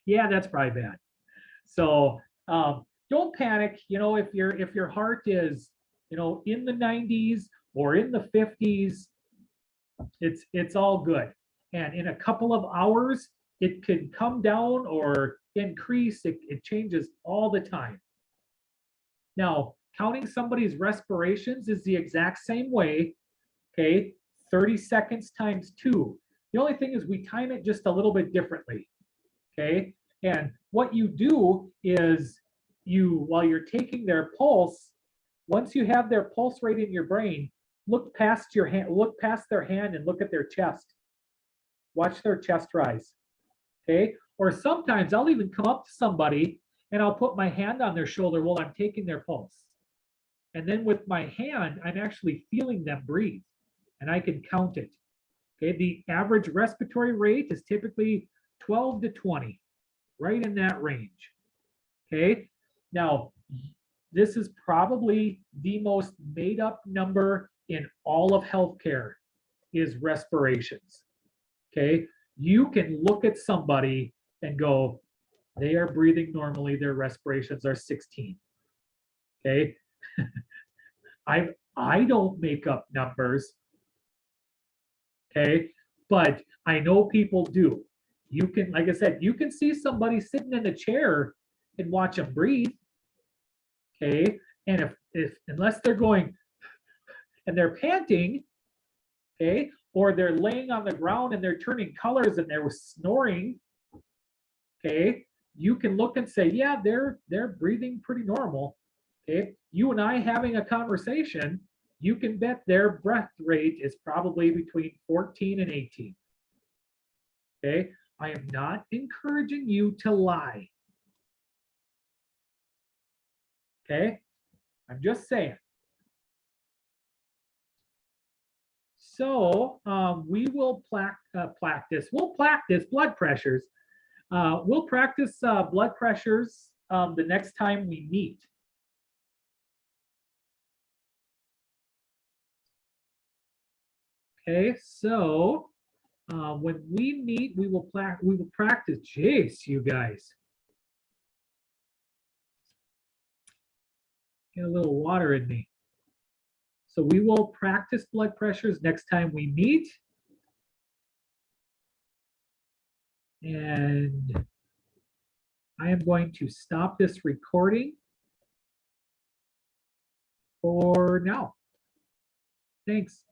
Yeah, that's probably bad. So don't panic. You know, if your heart is, you know, in the 90s or in the 50s, it's all good. And in a couple of hours, it could come down or increase. It changes all the time. Now, counting somebody's respirations is the exact same way. Okay, 30 seconds times 2. The only thing is we time it just a little bit differently. Okay, and what you do is while you're taking their pulse, once you have their pulse rate in your brain, look past your hand, look past their hand and look at their chest. Watch their chest rise. Okay, or sometimes I'll even come up to somebody and I'll put my hand on their shoulder while I'm taking their pulse. And then with my hand, I'm actually feeling them breathe and I can count it. Okay, the average respiratory rate is typically 12 to 20, right in that range. Okay, now this is probably the most made up number in all of healthcare is respirations. Okay, you can look at somebody and go, they are breathing normally, their respirations are 16. Okay, I don't make up numbers. Okay, but I know people do. You can, like I said, you can see somebody sitting in a chair and watch them breathe. Okay, and if unless they're going and they're panting, okay, or they're laying on the ground and they're turning colors and they're snoring, okay, you can look and say, yeah, they're breathing pretty normal. Okay, you and I having a conversation, you can bet their breath rate is probably between 14 and 18. Okay, I am not encouraging you to lie. Okay, I'm just saying. So we will practice. We'll practice blood pressures. We'll practice blood pressures the next time we meet. Okay, so when we meet, we will practice. Jeez, you guys. Get a little water in me. So we will practice blood pressures next time we meet. And I am going to stop this recording for now. Thanks.